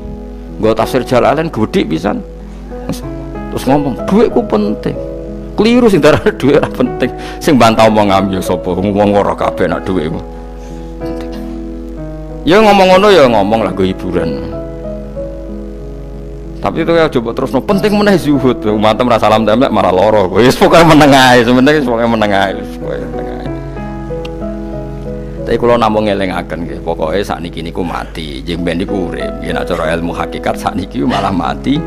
A: nggo tafsir Jalalain gedhe pisan. Terus ngomong duitku penting. Keliru sing darane duit ora penting. Sing bantah omong ya sapa? Wong ora kabeh nak duitmu. Ya ngomong ngono ya ngomong lagu hiburan. Tapi itu ya coba terus no penting meneh zuhud. Umat merasa salam damai malah loro. Wis pokoke meneng ae, sebenarnya pokoke meneng ae. Tapi kalau namung ngelingaken nggih, pokoke sakniki niku mati, jeng ben niku urip. Yen cara ilmu hakikat sakniki malah mati,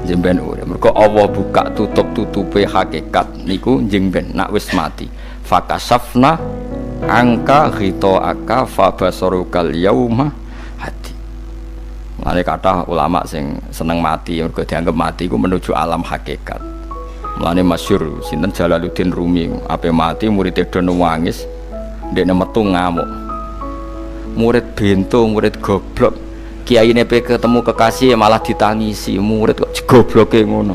A: jeng ben urip. Mergo Allah buka tutup-tutupe hakikat niku jeng ben nak wis mati. Fakasafna angka ghita'aka fabasarukal yauma hadi. Mane kathah ulama sing seneng mati mergo dianggap mati iku menuju alam hakikat. Mulane masyhur sinten Jalaluddin Rumi, ape mati murid do nangis. Dekne metu ngamuk. Murid bento, murid goblok. Kiai ini ketemu kekasih malah ditangisi. Murid kok gobloke ngono.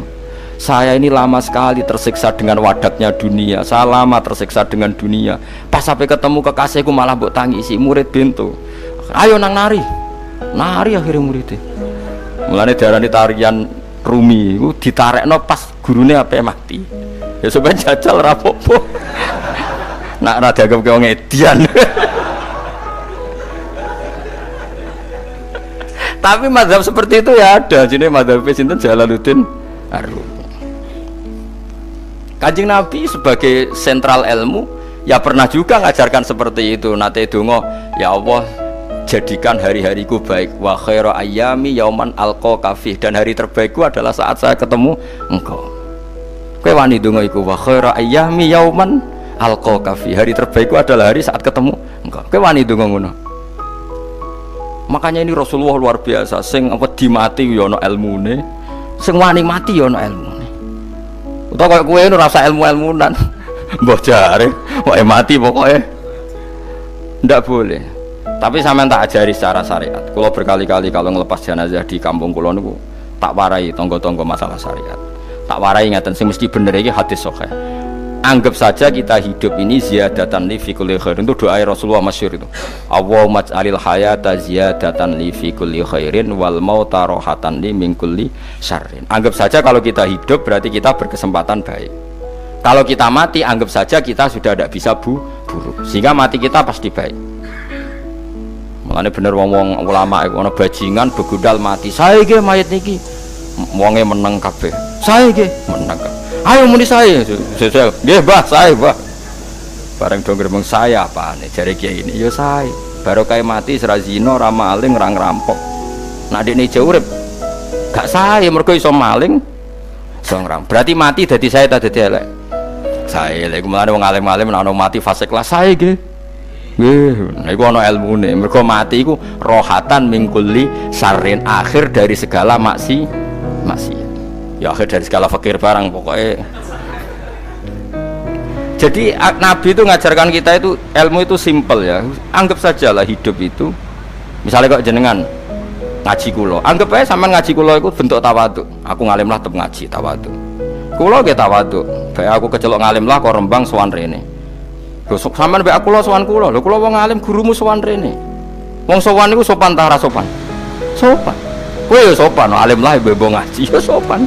A: Saya ini lama sekali tersiksa dengan wadaknya dunia. Saya lama tersiksa dengan dunia. Pas sampai ketemu kekasihku malah mbok tangisi. Murid bento. Ayo nang nari. Nari akhirnya muridnya. Mulane diarani tarian Rumi iku ditarekno pas gurune ape mati. Ya sampeyan jajal ra apa-apa. Nak ra dianggap wong edian. Tapi mazhab seperti itu ya ada. Jenenge mazhab sinten Jalaluddin Ar-Rumi. Kanjeng Nabi sebagai sentral ilmu ya pernah juga ngajarkan seperti itu. Nate donga, ya Allah jadikan hari-hariku baik. Wa khairu ayyami yauman alqaka fi, dan hari terbaikku adalah saat saya ketemu engkau. Kowe wani donga iku, wa khairu ayyami yauman alqaka fi, hari terbaikku adalah hari saat ketemu engkau. Kowe wani donga ngono. Makanya ini Rasulullah luar biasa, sing wedi mati ya ana ilmune, sing wani mati ya ana ilmune. Utawa kowe ora rasa ilmu-ilmunan. Mbah jare, wae mati pokoknya ndak boleh. Tapi sampean tak ajari secara syariat. Kalau berkali-kali kalau ngelepas jenazah di kampung kula niku tak warai tonggo-tonggo masalah syariat. Tak warai ngaten sing mesti bener iki hadis sahih. Anggap saja kita hidup ini ziyadatan li fi kulli khairin, itu doa Rasulullah masyhur itu. Allahumma ij'alil hayata ziyadatan li fi kulli khairin wal mauta rohatan li min kulli syarrin. Anggap saja kalau kita hidup berarti kita berkesempatan baik. Kalau kita mati anggap saja kita sudah tidak bisa buruk. Sehingga mati kita pasti baik. Makanya bener wong ulama iku ana bajingan begudal mati. Saya iki mayit niki. Wonge meneng kabeh. Saya iki meneng kabeh. Ayo muni saya, nggih Mbah, saya Mbah. Bareng dong gremeng saya apane jare kiai ini, ya saya. Baru kae mati sira zina, ora maling, ora ngrampok. Nek dekne jauh urip, gak saya mergo iso maling, iso ngrampok. Berarti mati dadi saya ta dadi elek. Saya lek mulane wong alim-alim nek ana mati fase kelas saya nggih. Nggih, niku ana ilmune. Mergo mati iku rohatan mingkuli sarin, akhir dari segala maksiat. Ya akhir dari segala fakir barang pokoknya. Jadi Nabi itu ngajarkan kita itu ilmu itu simpel ya. Anggap saja lah hidup itu, misalnya kok jenengan ngaji kulo, anggap aja sampean ngaji kulo itu bentuk tawaduk. Aku ngalim lah tetep ngaji tawaduk. Kulo ge tawaduk. Bae aku kecelok ngalim lah kok Rembang sowan rene. Lho sampean bae aku lo sowan kulo. Lho kulo wong ngalim gurumu sowan rene. Wong sowan niku sopan ta ora sopan? Sopan. Kowe yo sopan, alim lah bebo ngaji yo sopan.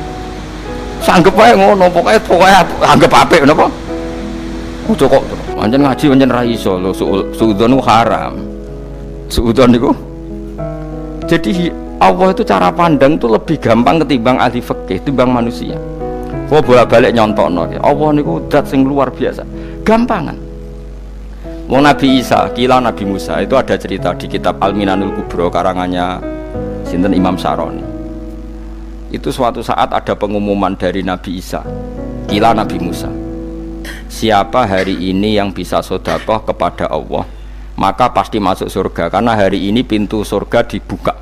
A: Sanggep wae ngono, pokoknya anggap apik napa? Ojo kok pancen ngaji pancen ra iso lho, suudzon haram. Suudzon niku. Jadi Allah itu cara pandang itu lebih gampang ketimbang ahli fikih, timbang manusia. Kok bolak-balik nyontokno, Allah niku zat sing luar biasa. Gampangan. Wong Nabi Isa, kila Nabi Musa itu ada cerita di kitab Al-Minanul Kubro karangannya sinten Imam Saroni. Itu suatu saat ada pengumuman dari Nabi Isa, kila Nabi Musa, siapa hari ini yang bisa sedekah kepada Allah maka pasti masuk surga, karena hari ini pintu surga dibuka.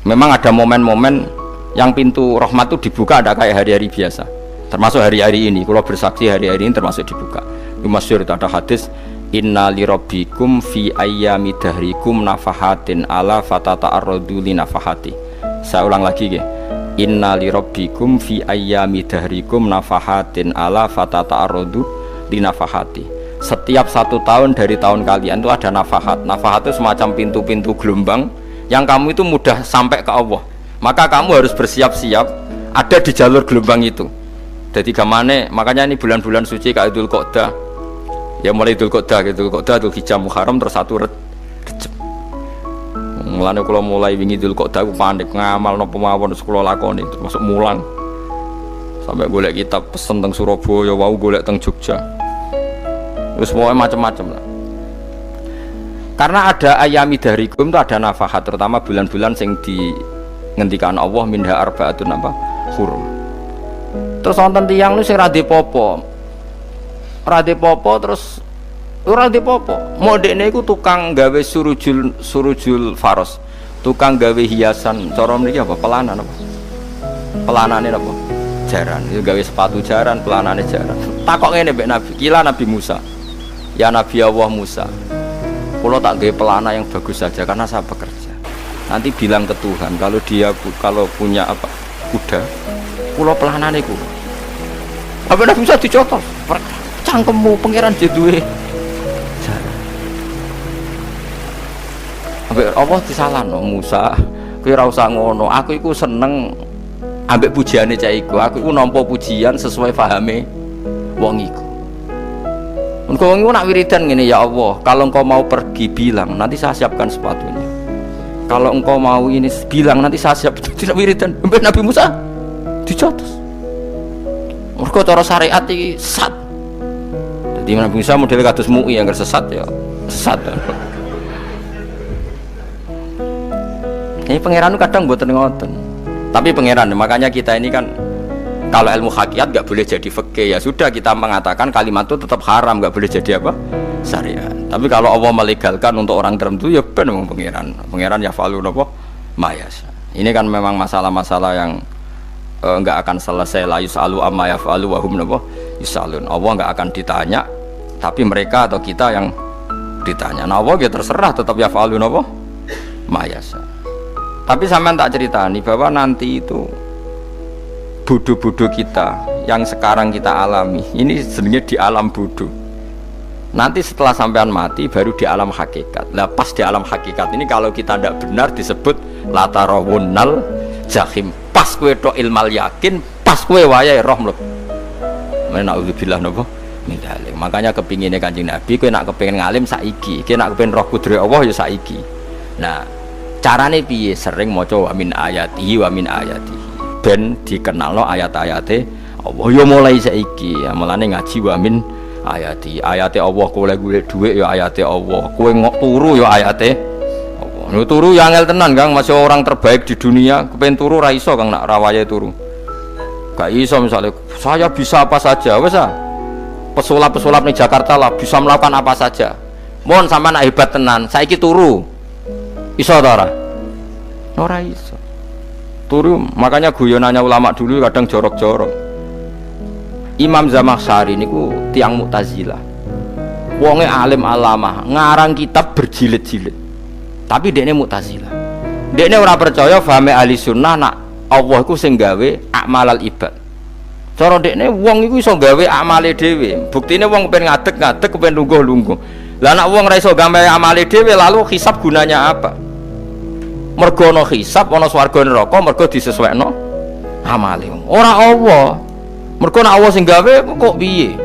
A: Memang ada momen-momen yang pintu rahmat itu dibuka, ada kayak hari-hari biasa, termasuk hari-hari ini. Kalau bersaksi hari-hari ini termasuk dibuka. Itu masyhur, itu ada hadis, inna li rabbikum fi ayyami dahrikum nafahatin ala fatata'arradu li nafahati. Saya ulang lagi ya, inna li rabbikum fi ayyami dahrikum nafahatin ala fatata'arradu li nafahati. Setiap 1 tahun dari tahun kalian itu ada nafahat. Nafahat itu semacam pintu-pintu gelombang yang kamu itu mudah sampai ke Allah, maka kamu harus bersiap-siap ada di jalur gelombang itu. Jadi gamane, makanya ini bulan-bulan suci kayak Dzul Qa'dah ya, mulai Dzul Qa'dah, Dzul Hijjah, Muharram, terus 1 Rejab. Mulane kula mulai wingi Dzul Qa'dah aku panik ngamal napa mawon terus kula lakoni, termasuk mulang. Sampai golek kitab pesen teng Surabaya, wau golek teng Jogja. Terus mau macam-macam lah. Karena ada ayami dahrikum itu ada nafahat, terutama bulan-bulan sing dingendikan Allah minha arba'atun apa? Hurum. Terus wonten tiyang lu sing ra dipopo. Ra dipopo terus ora dipopo. Modene iku tukang gawe surujul faros. Tukang gawe hiasan, cara mriki apa? Pelanan apa? Pelanane apa? Jaran. Itu gawe sepatu jaran, pelanane jaran. Takok ngene mbek Nabi, kila Nabi Musa. Ya Nabi Allah Musa, kalau tak gawe pelana yang bagus saja karena saya bekerja. Nanti bilang ke Tuhan kalau punya apa kuda, pulau pelanane kulo. Apa Nabi Musa dicotos? Cangkemmu pangeran jeduwe. Ambek Allah disalahno Musa, kowe ora usah ngono. Aku iku seneng ambek pujiane cah iku. Aku iku nampa pujian sesuai pahame wong iku. Engkau nak wiridan gini, ya Allah, kalau engkau mau pergi bilang, nanti saya siapkan sepatunya. Kalau engkau mau ini bilang, nanti saya siap. Tidak wiridan. Nabi Musa dicotos. Mergo cara syariat iki sesat. Jadi Nabi Musa model kados MUI yang sesat ya, sesat. Ini pangeran kadang mboten ngoten. Tapi pangeran, makanya kita ini kan kalau ilmu hakikat nggak boleh jadi fikih, ya sudah kita mengatakan kalimat itu tetap haram, nggak boleh jadi apa? Syariat. Tapi kalau Allah melegalkan untuk orang tertentu ya benar pangeran. Pangeran ya falu apa? Mayas. Ini kan memang masalah-masalah yang nggak akan selesai. La yusalu amma yafalu wa hum yusalun. Allah nggak akan ditanya, tapi mereka atau kita yang ditanya. Nah Allah ya terserah tetap ya falu apa? Mayas. Tapi sampean tak ceritani bahwa nanti itu bodoh-bodoh kita yang sekarang kita alami ini sebenarnya di alam bodoh. Nanti setelah sampean mati baru di alam hakikat. Lah pas di alam hakikat ini kalau kita tidak benar disebut latarawunnal jahim. Pas kowe tok ilmal yakin, pas kowe wayahe roh mlebu. Menauzubillah napa min dzalik. Makanya kepingine Kanjeng Nabi kowe nak kepengin ngalim saiki, kowe nak kepengin roh kudrat Allah ya saiki. Nah, carane piye? Sering maca wa min ayatihi wa min ayatihi. Ben dikenalno ayat-ayate Allah ya mulai saiki. Ya mulane ngaji wa min ayati. Ayate Allah kowe golek dhuwit ya ayate Allah. Kowe ngok turu ya ayate Allah. Nek turu ya angel tenan Kang, masih orang terbaik di dunia. Kepen turu ra iso Kang nak rawaye turu. Gak iso misalnya saya bisa apa saja wis ah. Pesulap-pesulap ning Jakarta lah bisa melakukan apa saja. Mohon sampean nak hebat tenan, saiki turu. Iso ta ora? Ora iso. Turu, makanya guyonannya ulama dulu kadang jorok-jorok. Imam Zamakhsyari niku tiang Mu'tazilah. Wonge alim alama, ngarang kitab berjilid-jilid. Tapi dekne Mu'tazilah. Dekne ora percaya fahame ahli sunnah nak Allah iku sing gawe akmalal ibad. Cara dekne wong iku iso gawe amale dhewe. Buktine wong pengen ngadeg-ngadeg, pengen lungguh-lungguh. Lah nek wong ora iso gawe amale dhewe lalu hisab gunanya apa? Mergo ana hisab ana swarga neraka mergo disesuaikno amale. Ora Allah. Mergo nek Allah sing gawe kok piye?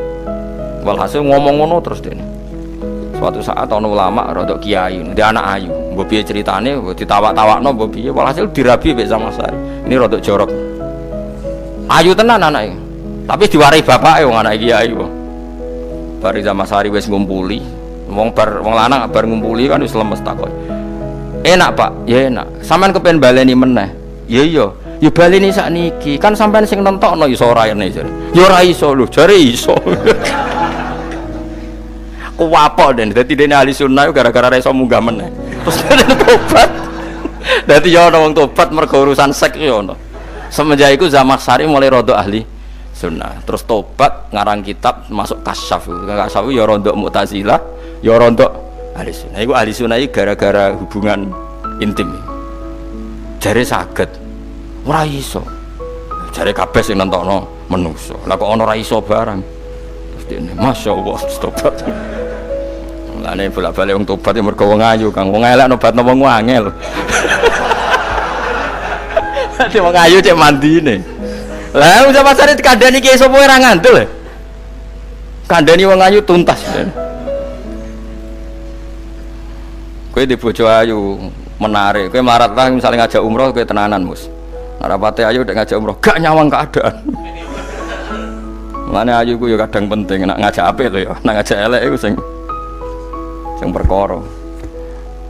A: Walhasil ngomong ngono terus dene. Suatu saat ana ulama rada kiai, ndek anak ayu. Mbok piye critane ditawak-tawakno mbok piye walhasil dirabi mek Zamakhsyari. Ini rada jorok. Ayu tenan anake. Tapi diwarai bapake wong anak kiai kok. Bari Zamakhsyari wis ngumpuli. Wong lanang bar ngumpuli kan wis lemes takon. Enak Pak, ya enak. Sampean kepen baleni meneh. Ya iya, ya baleni sakniki. Kan sampean sing nentokno iso ora ene jare. Ya ora iso lho, jare iso. Kuwapok den, dadi dene ahli sunnah gara-gara ora iso munggah meneh. Terus tobat. Dadi ya ana wong tobat mergo urusan seks ya ono. Semenjak iku Zamakhsyari mulai rada ahli sunnah. Terus tobat ngarang kitab masuk kasyaf. Kasyaf ya rada Mu'tazilah, ya rada ahli sunnah. Iku ahli sunnah iki gara-gara hubungan intim. Jare saged. Ora iso. Jare kabeh sing nentokno menungso. Lah kok ana ora iso barang. Terus dene masyaallah tobat. Mulane bolak-balik wong tobat ya mergo wong ayu, Kang. Wong elek nobatno wong angel. Dadi wong ayu cek mandine. Lah usah pasare dikandani ki sapa ora ngandel. Kandani wong ayu tuntas. Kowe di bojo ayu menarik, kowe melarat lah misalnya ngajak umroh kowe tenanan mus. Narapate ayu udah ngajak umroh gak nyawang keadaan. Mulane ayu ku ya kadang penting nak ngajak apik to ya, nak ngajak elek iku sing perkara.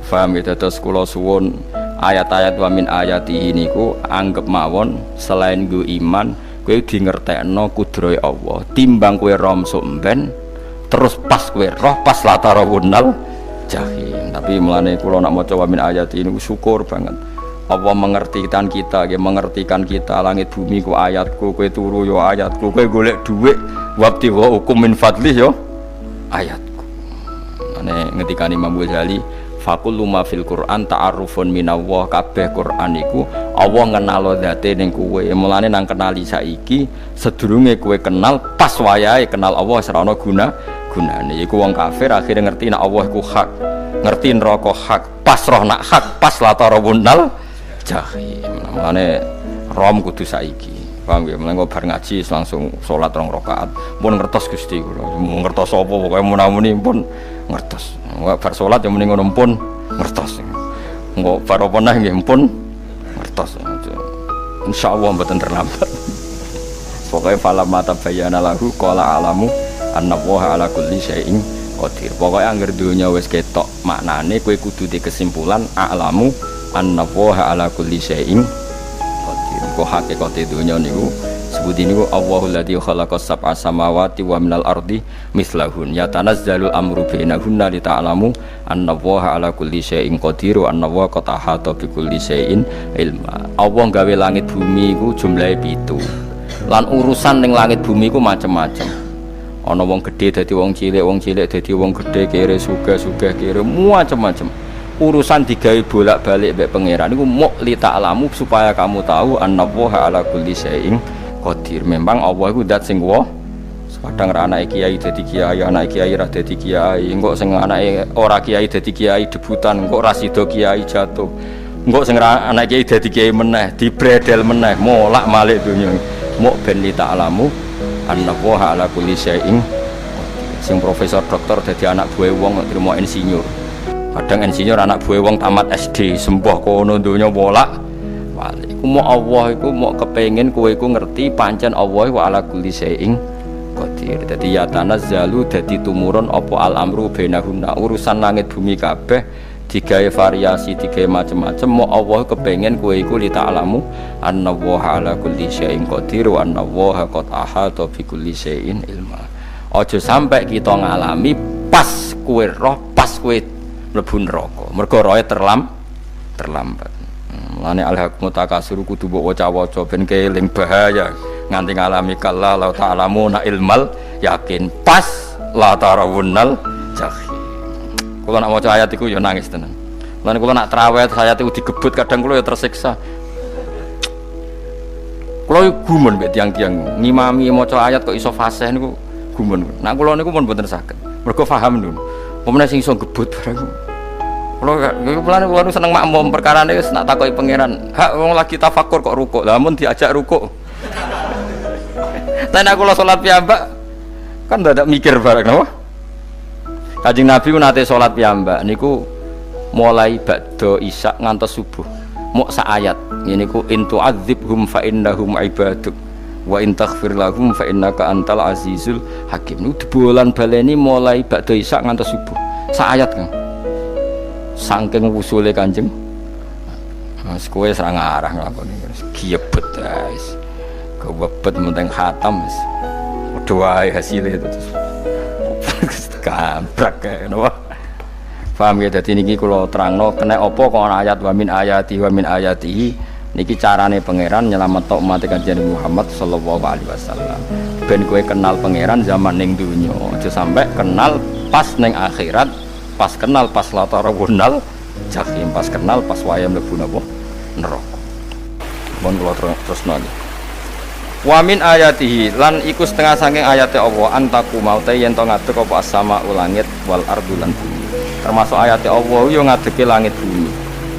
A: Paham ya terus kula suwun ayat-ayat wa min ayati niku anggap mawon selain go iman kowe di ngertekno kudrohe Allah. Timbang kowe rom somben terus pas kowe roh pas latarawunal jahim. Tapi mulane kula nak maca wa min ayati niku syukur banget. Allah mengertikan kita, dia mengertikan kita. Langit bumi ku ayatku, kowe turu yo ayatku, kowe golek dhuwit wabti wa hukum min fadlih yo ayatku. Ane ngendikane Imam Ghazali, faqullu ma fil Qur'an ta'arufun minallah. Kabeh Qur'an iku Allah ngenalo zate ning kowe. Mulane nang kenali saiki sedurunge kowe kenal pas wayahe kenal Allah ora ana gunane. Iku wong kafir akhire ngerti nek Allah iku hak, ngerti neraka hak, pas roh nak hak, pas latarawunal jahim. Mulane rom kudu saiki. Paham ya? Mulane bar ngaji langsung salat 2 rakaat. Pun ngertos Gusti kula. Mun ngertos apa pokoke munamuni pun ngertos. Bar salat ya muni ngono pun ngertos. Engko bar apa neh nggih pun ngertos. Insyaallah mboten terlambat. Pokoke falam mata bayana lahu qala alamu annallaha ala kulli syai'in qadir. Pokoke anggere donya wis ketok maknane kowe kudu di kesimpulan alamu annallaha ala kulli syai'in qadir. Kok hakikate dunya niku sebut niku Allahul ladzi khalaqas sab'a samawati wa minal ardi mislahun yatanazzalul amru bainahunna li ta'lamu annallaha ala kulli syai'in qadir wa annallaha qad ahata bi kulli syai'in ilma. Allah gawe langit bumi iku jumlahe 7. Lan urusan ning langit bumi iku macem-macem. Ana wong gedhe dadi wong cilik dadi wong gedhe, kere sugih kere macem-macem. Urusan digawe bolak-balik mbek pangeran niku muk li ta'lamu supaya kamu tahu annallaha ala kulli syai'in qadir. Memang Allah iku zat sing wa. Kadang ra anake kiai dadi kiai, anake kiai ra dadi kiai, engko sing anake ora kiai dadi kiai debutan, engko ra sida kiai jatuh. Engko sing ra anake kiai dadi kiai meneh, dibredel meneh, molak-malik donya. Muk ben li ta'lamu annallaha ala kulli syai'in. Sing profesor doktor dadi anak buah wong trimo insinyur. Kadang insinyur anak buah wong tamat SD, sembah kono donya bolak balik. Iku mau Allah iku mau kepengin kowe iku ngerti pancen Allah wa ala kulli syai'in qadir. Dadi ya tanazzalu dadi tumurun apa al amru bainahunna. Urusan langit bumi kabeh digawe variasi, digawe macam-macam. Mau Allah kepengin kowe iku li ta'lamu annallaha ala kulli syai'in qadir wa annallaha qad ahata bi kulli syai'in ilma. Aja sampai kita ngalami pas kowe roh, pas kowe mlebu neraka. Mergo roe terlambat. Mulane al-haqmu takasur kudu mbok waca-waca ben keling bahaya nganti ngalami kala la ta'lamuna ilmal yakin pas la tarawunnal jahim. Kula nak maca ayat iku ya nangis tenan. Mulane kula nak traweh ayat iku digebut kadang kula ya tersiksa. Kula gumun mbek tiang-tiang ngimami maca ayat kok iso fasih niku gumun. Nak kula niku pun mboten saged. Mergo paham niku. Pemene sing iso gebut bareng. Kula seneng makmum perkarane wis nak takoki pangeran. Hak wong lagi tafakur kok rukuk. Lah mun diajak rukuk. Tapi aku salat piyambak kan dadak mikir bareng napa? Kanjeng Nabi ku nate salat piyambak niku mulai ba'da isya ngantos subuh. Mok sak ayat. Niku in tu'adzibhum fa innahum ibaduk wa in taghfir lahum fa innaka antal azizul hakim. Niku debolan baleni mulai ba'da isya ngantos subuh. Sak ayat kan. Saking wusule Kanjeng Mas kowe ora ngarah nglakoni giebet guys. Kewebet menteng khatam wis. Padha wae hasile terus. Gambrak kae napa. Paham ya dadi niki kula terangno kena apa kok ana ayat wa min ayatihi niki carane pangeran nyelametno umat Kanjeng Muhammad sallallahu alaihi wasallam. Ben kowe kenal pangeran zaman ning donya, aja sampai kenal pas ning akhirat. Pas kenal pas latarawunal jahim, pas kenal pas wayam mlebu napa neraka. Mun kula terus nali. Wa min ayatihi lan iku setengah saking ayate Allah antaku maute yen to ngadeg apa as-sama langit wal ardu lan bumi. Termasuk ayate Allah yo ngadege langit bumi.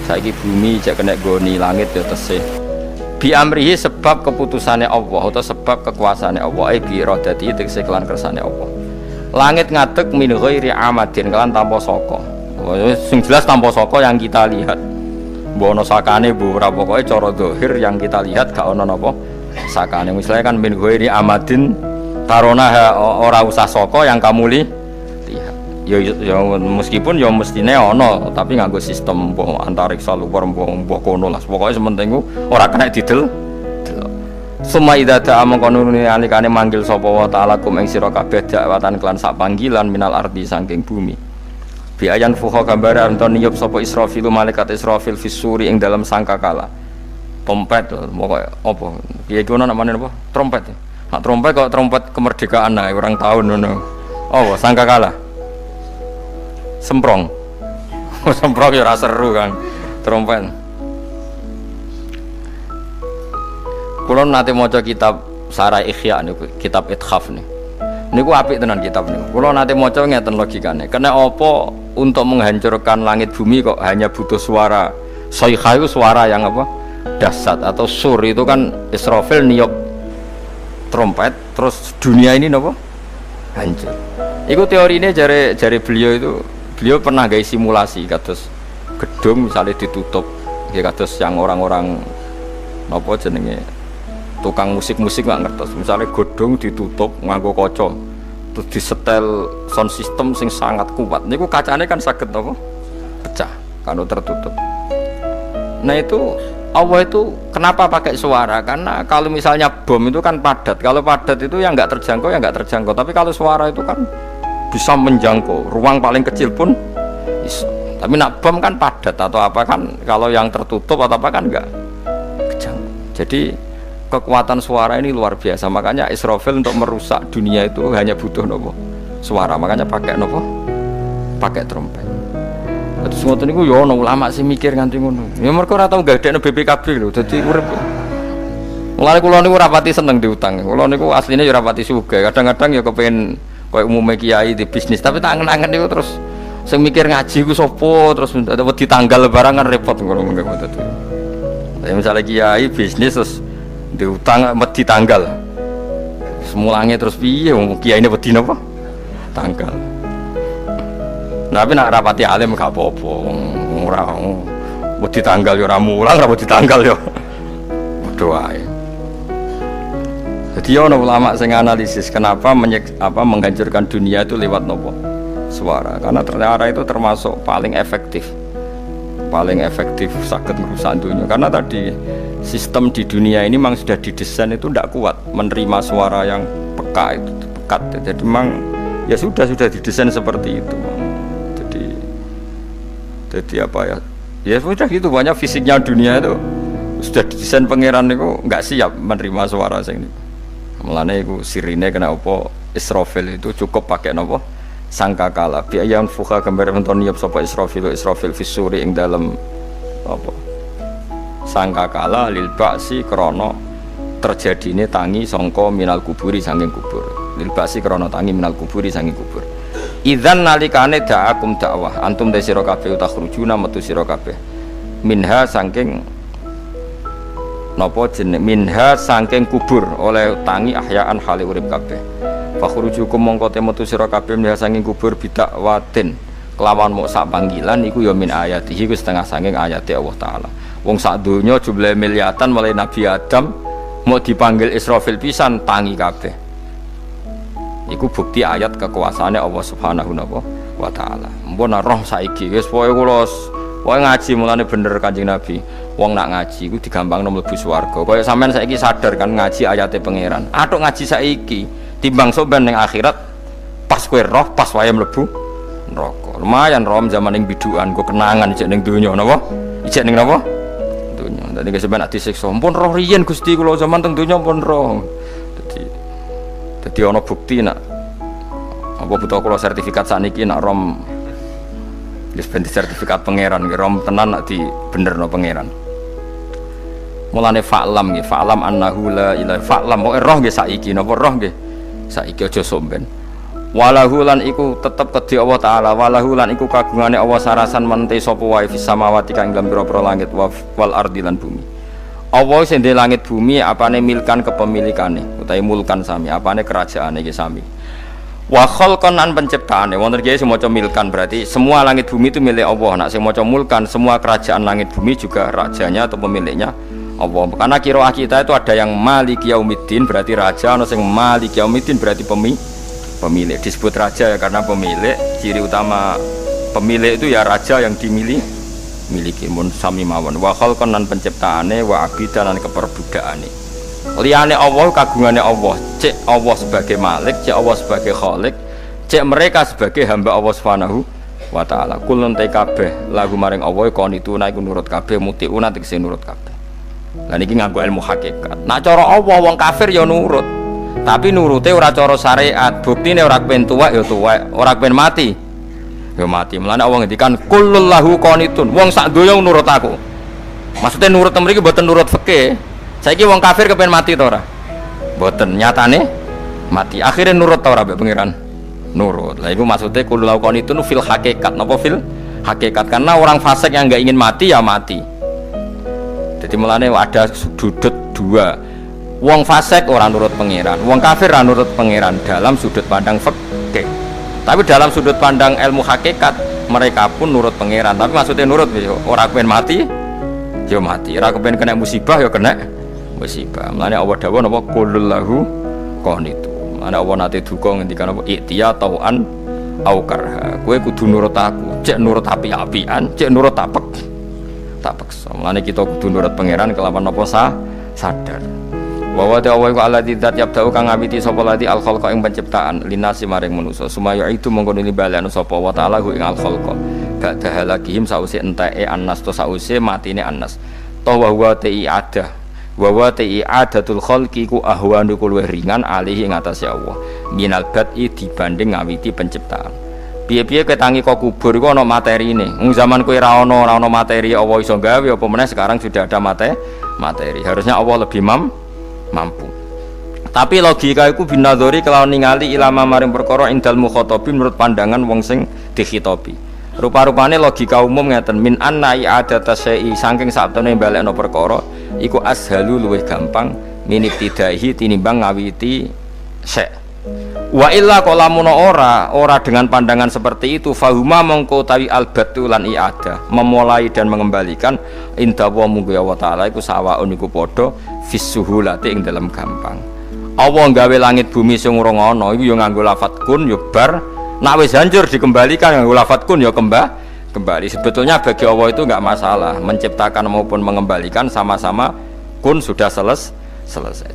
A: Saiki bumi jek kena goni langit yo tesih. Bi amrihi sebab keputusane Allah atau sebab kekuasaane Allah bi iradati tegese kelan kersane Allah. Langit ngadeg min ghairi amadin kelan tanpa saka. Sing jelas tanpa saka yang kita lihat. Mbok ana sakane mbok ora pokoke cara zahir yang kita lihat gak ana napa sakane. Misalnya kan min ghairi amadin tarona ora usah saka yang kamu lihat. Ya meskipun ya mestine ana tapi nganggo sistem mbok antariksa luar mbok kono lah. Pokoke sementing ora kena didel. Suma idza ta'a mangkonune alikane manggil sapa wa ta'ala kum ing sira kabeh dakwatan kelan sak panggilan minal ardi saking bumi. Bi ayan fuha gambaran to niyup sapa Israfil malaikat Israfil fisuri ing dalam sangkakala. Trompet pokoke apa? Piye iku namane apa? Trompet. Nak trompet kok trompet kemerdekaan ae orang tahun ngono. Oh, sangkakala. Semprong. Semprong ya ora seru kan. Trompet. Kulo nate maca kitab Sarah Ikhya niku, kitab Ithaf niku. Niku apik tenan kitab niku. Kulo nate maca ngeten logikane. Kena apa untuk menghancurkan langit bumi kok hanya butuh suara. Sayha itu suara yang apa? Dahsyat atau sur itu kan Israfil niup trompet terus dunia ini napa? Hancur. Iku teorine jare beliau pernah gawe simulasi kados gedung misalnya ditutup ya kados yang orang-orang napa jenenge tukang musik-musik nggak ngertos misalnya godong ditutup nganggo kaca terus disetel sound system sing sangat kuat niku kacane kan saged apa pecah kalau tertutup Nah itu Allah itu kenapa pakai suara? Karena kalau misalnya bom itu kan padat. Kalau padat itu yang nggak terjangkau, yang nggak terjangkau. Tapi kalau suara itu kan bisa menjangkau. Ruang paling kecil pun bisa. Tapi nak bom kan padat atau apa kan? Kalau yang tertutup atau apa kan nggak kejangkau. Jadi kekuatan suara ini luar biasa. Makanya Israfil untuk merusak dunia itu hanya butuh nopo suara. Makanya pakai nopo, pakai trompet. Terus ngoten niku yo ana ulama sing mikir nganti ngono. Ya mergo ora tau gadekno BPKB lho, dadi urip. Mulane kula niku rapati seneng diutang. Kula niku asline ya rapati sugih. Kadang-kadang ya kepengin koyo umume kiai di bisnis, tapi tak angen-angen niku terus sing mikir ngaji ku sapa, terus wedi tanggal barang kan repot ngono mengko dadi. Ya misalnya kiai bisnis terus diutang wedi tanggal. Semulange terus piye wong kiyaine wedi napa? Tanggal. Tapi nak rapati alim gak apa-apa, ora wedi tanggal ya ora mulang, ora wedi tanggal ya padha wae. Jadi ana ulama sing analisis kenapa menghancurkan dunia itu lewat nopo? Suara. Karena ternyata itu termasuk paling efektif saged merusak dunia. Karena tadi sistem di dunia ini memang sudah didesain itu tidak kuat menerima suara yang pekat. Jadi memang ya sudah didesain seperti itu. Jadi apa ya? Ya sudah gitu, banyak fisiknya dunia itu sudah didesain pangeran itu nggak siap menerima suara sing niku. Mulane iku sirine kena apa Israfil itu cukup pakai napa? Sangkakala. Bi ayam fuha gambar menton niap sapa Israfil fisuri ing dalam apa? Sangkakala lil ba'si krana terjadine tangi sangka minal kuburi saking kubur. Lil ba'si krana tangi minal kuburi saking kubur. Idzan nalikane da'akum dakwah antum te sira kabeh takhrujuna metu sira kabeh minha saking napa jeneng minha saking kubur oleh tangi ahyaan hale urip kabeh fakhrujukum mongko te metu sira kabeh minha saking kubur bidakwatin kelawan mok sak panggilan iku ya min ayatihi ku setengah saking ayate Allah taala wong sak donya jumlah miliatan mulai Nabi Adam mau dipanggil Israfil pisan tangi kabeh. Iku bukti ayat kekuasaannya Allah Subhanahu wa taala. Mpun roh saiki wis pokoke kula ngaji mulane bener Kanjeng Nabi. Wong nak ngaji iku digampangno mlebu swarga. Kaya sampean saiki sadar kan ngaji ayate pangeran. Atuk ngaji saiki timbang sampean ning akhirat pas kowe roh pas wae mlebu neraka. Lumayan rom zaman ning bidukan go kenangan ijek ning donya napa? Ijek ning napa? Donya. Dadi sampean nak disiksa. Mpun roh riyen Gusti kula zaman teng donya mpun roh. Jadi ono bukti nak apa butuh kalau sertifikat saniki nak rom dispensi sertifikat pangeran rom tenan nak di bener no pangeran mulane fa'lam nggih fa'lam annahu la ilaha fa'lam kok roh nggih saiki napa roh nggih saiki aja somben walahu lan iku tetep kedhi Allah taala walahu lan iku kagungane Allah sarasan mente sapa wae fis samawati kang ing pira-pira langit wal ardi lan bumi Allah sing di langit bumi apane milkan kepemilikane utawi mulkan sami apane kerajaane iki sami wa khalqan an penciptaane wonten kiye sing maca milkan berarti semua langit bumi itu milik Allah nak sing maca mulkan semua kerajaan langit bumi juga rajanya atau pemiliknya Allah karena qiraah kita itu ada yang maliki yaumiddin berarti raja ana sing maliki yaumiddin berarti pemilik disebut raja ya karena pemilik ciri utama pemilik itu ya raja yang dimiliki miliki mun sami mawon wa khalqan lan penciptaane wa abidan lan keperbudakane liyane Allah kagungane Allah cek Allah sebagai malik cek Allah sebagai khalik cek mereka sebagai hamba Allah Subhanahu wa taala kulun te kabeh lagu maring Allah konituna iku nurut kabeh mutiuna tegese nurut kabeh lan iki nganggo ilmu hakikat nak cara Allah wong kafir ya nurut tapi nurute ora cara syariat buktine ora kepen tuwek ya tuwek ora kepen mati ya mati. Mulane Allah ngendikan kullul lahu qanitun. Wong sak donya nurut aku. Maksudnya nurut mriki mboten nurut fikih. Saiki wong kafir kepen mati to ora? Mboten, nyatane mati. Akhirnya nurut ta ora mbek pangeran? Nurut. Lah iku maksudnya kullul lahu qanitun fil hakikat. Napa fil hakikat? Karena orang fasik yang enggak ingin mati ya mati. Jadi mulane ada sudut dua. Wong fasik ora nurut pangeran, wong kafir ora nurut pangeran dalam sudut pandang fikih. Tapi dalam sudut pandang ilmu hakikat mereka pun nurut pangeran. Tapi maksudnya nurut orang kepen mati, ya mati. Orang kepen kena musibah, ya kena musibah. Mulane Allah dawuh napa qulul lahu qanitu. Mulane Allah nate duka ngendikan apa iktiya tauan au karha. Kowe kudu nurut aku. Cek nurut api-apian, cek nurut tapek. tak peksa. Mulane kita kudu nurut pangeran kelawan apa sadar. Wa wa ta'ala iku alladzi dzat yabda'u kang ngawiti sapa lati al khalqa ing penciptaan linasi maring manusa. Sumaya itu mongko nuli balekno sapa wa ta'ala ing al khalqa. Ba'da halakihim sause enteke annas to sause matine annas. Wa wa ta'i adah. Wa wa ta'i adatul khalqi ku ahwanu luwih ringan alihi ing atase Allah. Minal bad'i dibanding ngawiti penciptaan. Piye-piye ketangi kok kubur iku ana materine. Wong zaman kowe ora ana materi Allah iso gawe apa meneh sekarang sudah ada materi. Harusnya Allah lebih mampu. Tapi logika iku binadzori kelawan ningali ilama maring perkara indal mukhatabin menurut pandangan wong sing dikhitobi. Rupa-rupane logika umum ngeten min anna i'adata syai'i saking saptene balekno perkara iku ashalu luwih gampang minibtidaihi tinimbang ngawiti syai'. Wa illa qalamuna ora dengan pandangan seperti itu fahuma mongko tawi albatu lan i'adah memulai dan mengembalikan inda wa munggu ya wa taala iku sawaun iku padha fisuhulati ing dalam gampang. Allah gawe langit bumi sing urung ana iku ya nganggo lafat kun ya bar nek wis hancur dikembalikan nganggo lafat kun ya kembali. Sebetulnya bagi Allah itu enggak masalah menciptakan maupun mengembalikan sama-sama kun sudah selesai.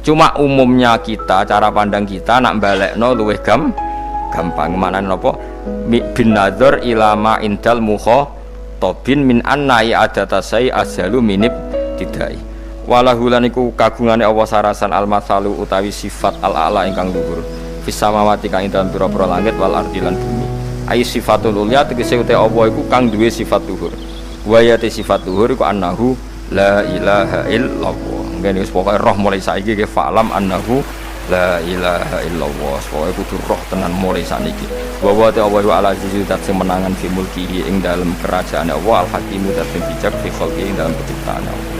A: Cuma umumnya kita cara pandang kita nak balekno luwih gampang manane napa bin nadzar ilama indal mukhatabin min anna i'adatasai azalu minib tidai walahu lan iku kagungane Allah sarasan al-masalu utawi sifat al-a'la ingkang luhur fis samawati kang ing dalem pira-pira langit wal ardi lan bumi ai sifatul ulya tegese uta Allah iku kang duwe sifat luhur wa ya sifat luhur iku annahu la ilaha illallah. Ngene wis pokoke roh mulai saiki ke falam annahu la ilaha illallah. Pokoke kudu roh tenan mulai saniki. Wa wa ta'ala wa ala azizi zat sing menangan fi mulkihi ing dalem kerajaan Allah al-hakim zat sing bijak fi khalqi ing dalem penciptaan Allah.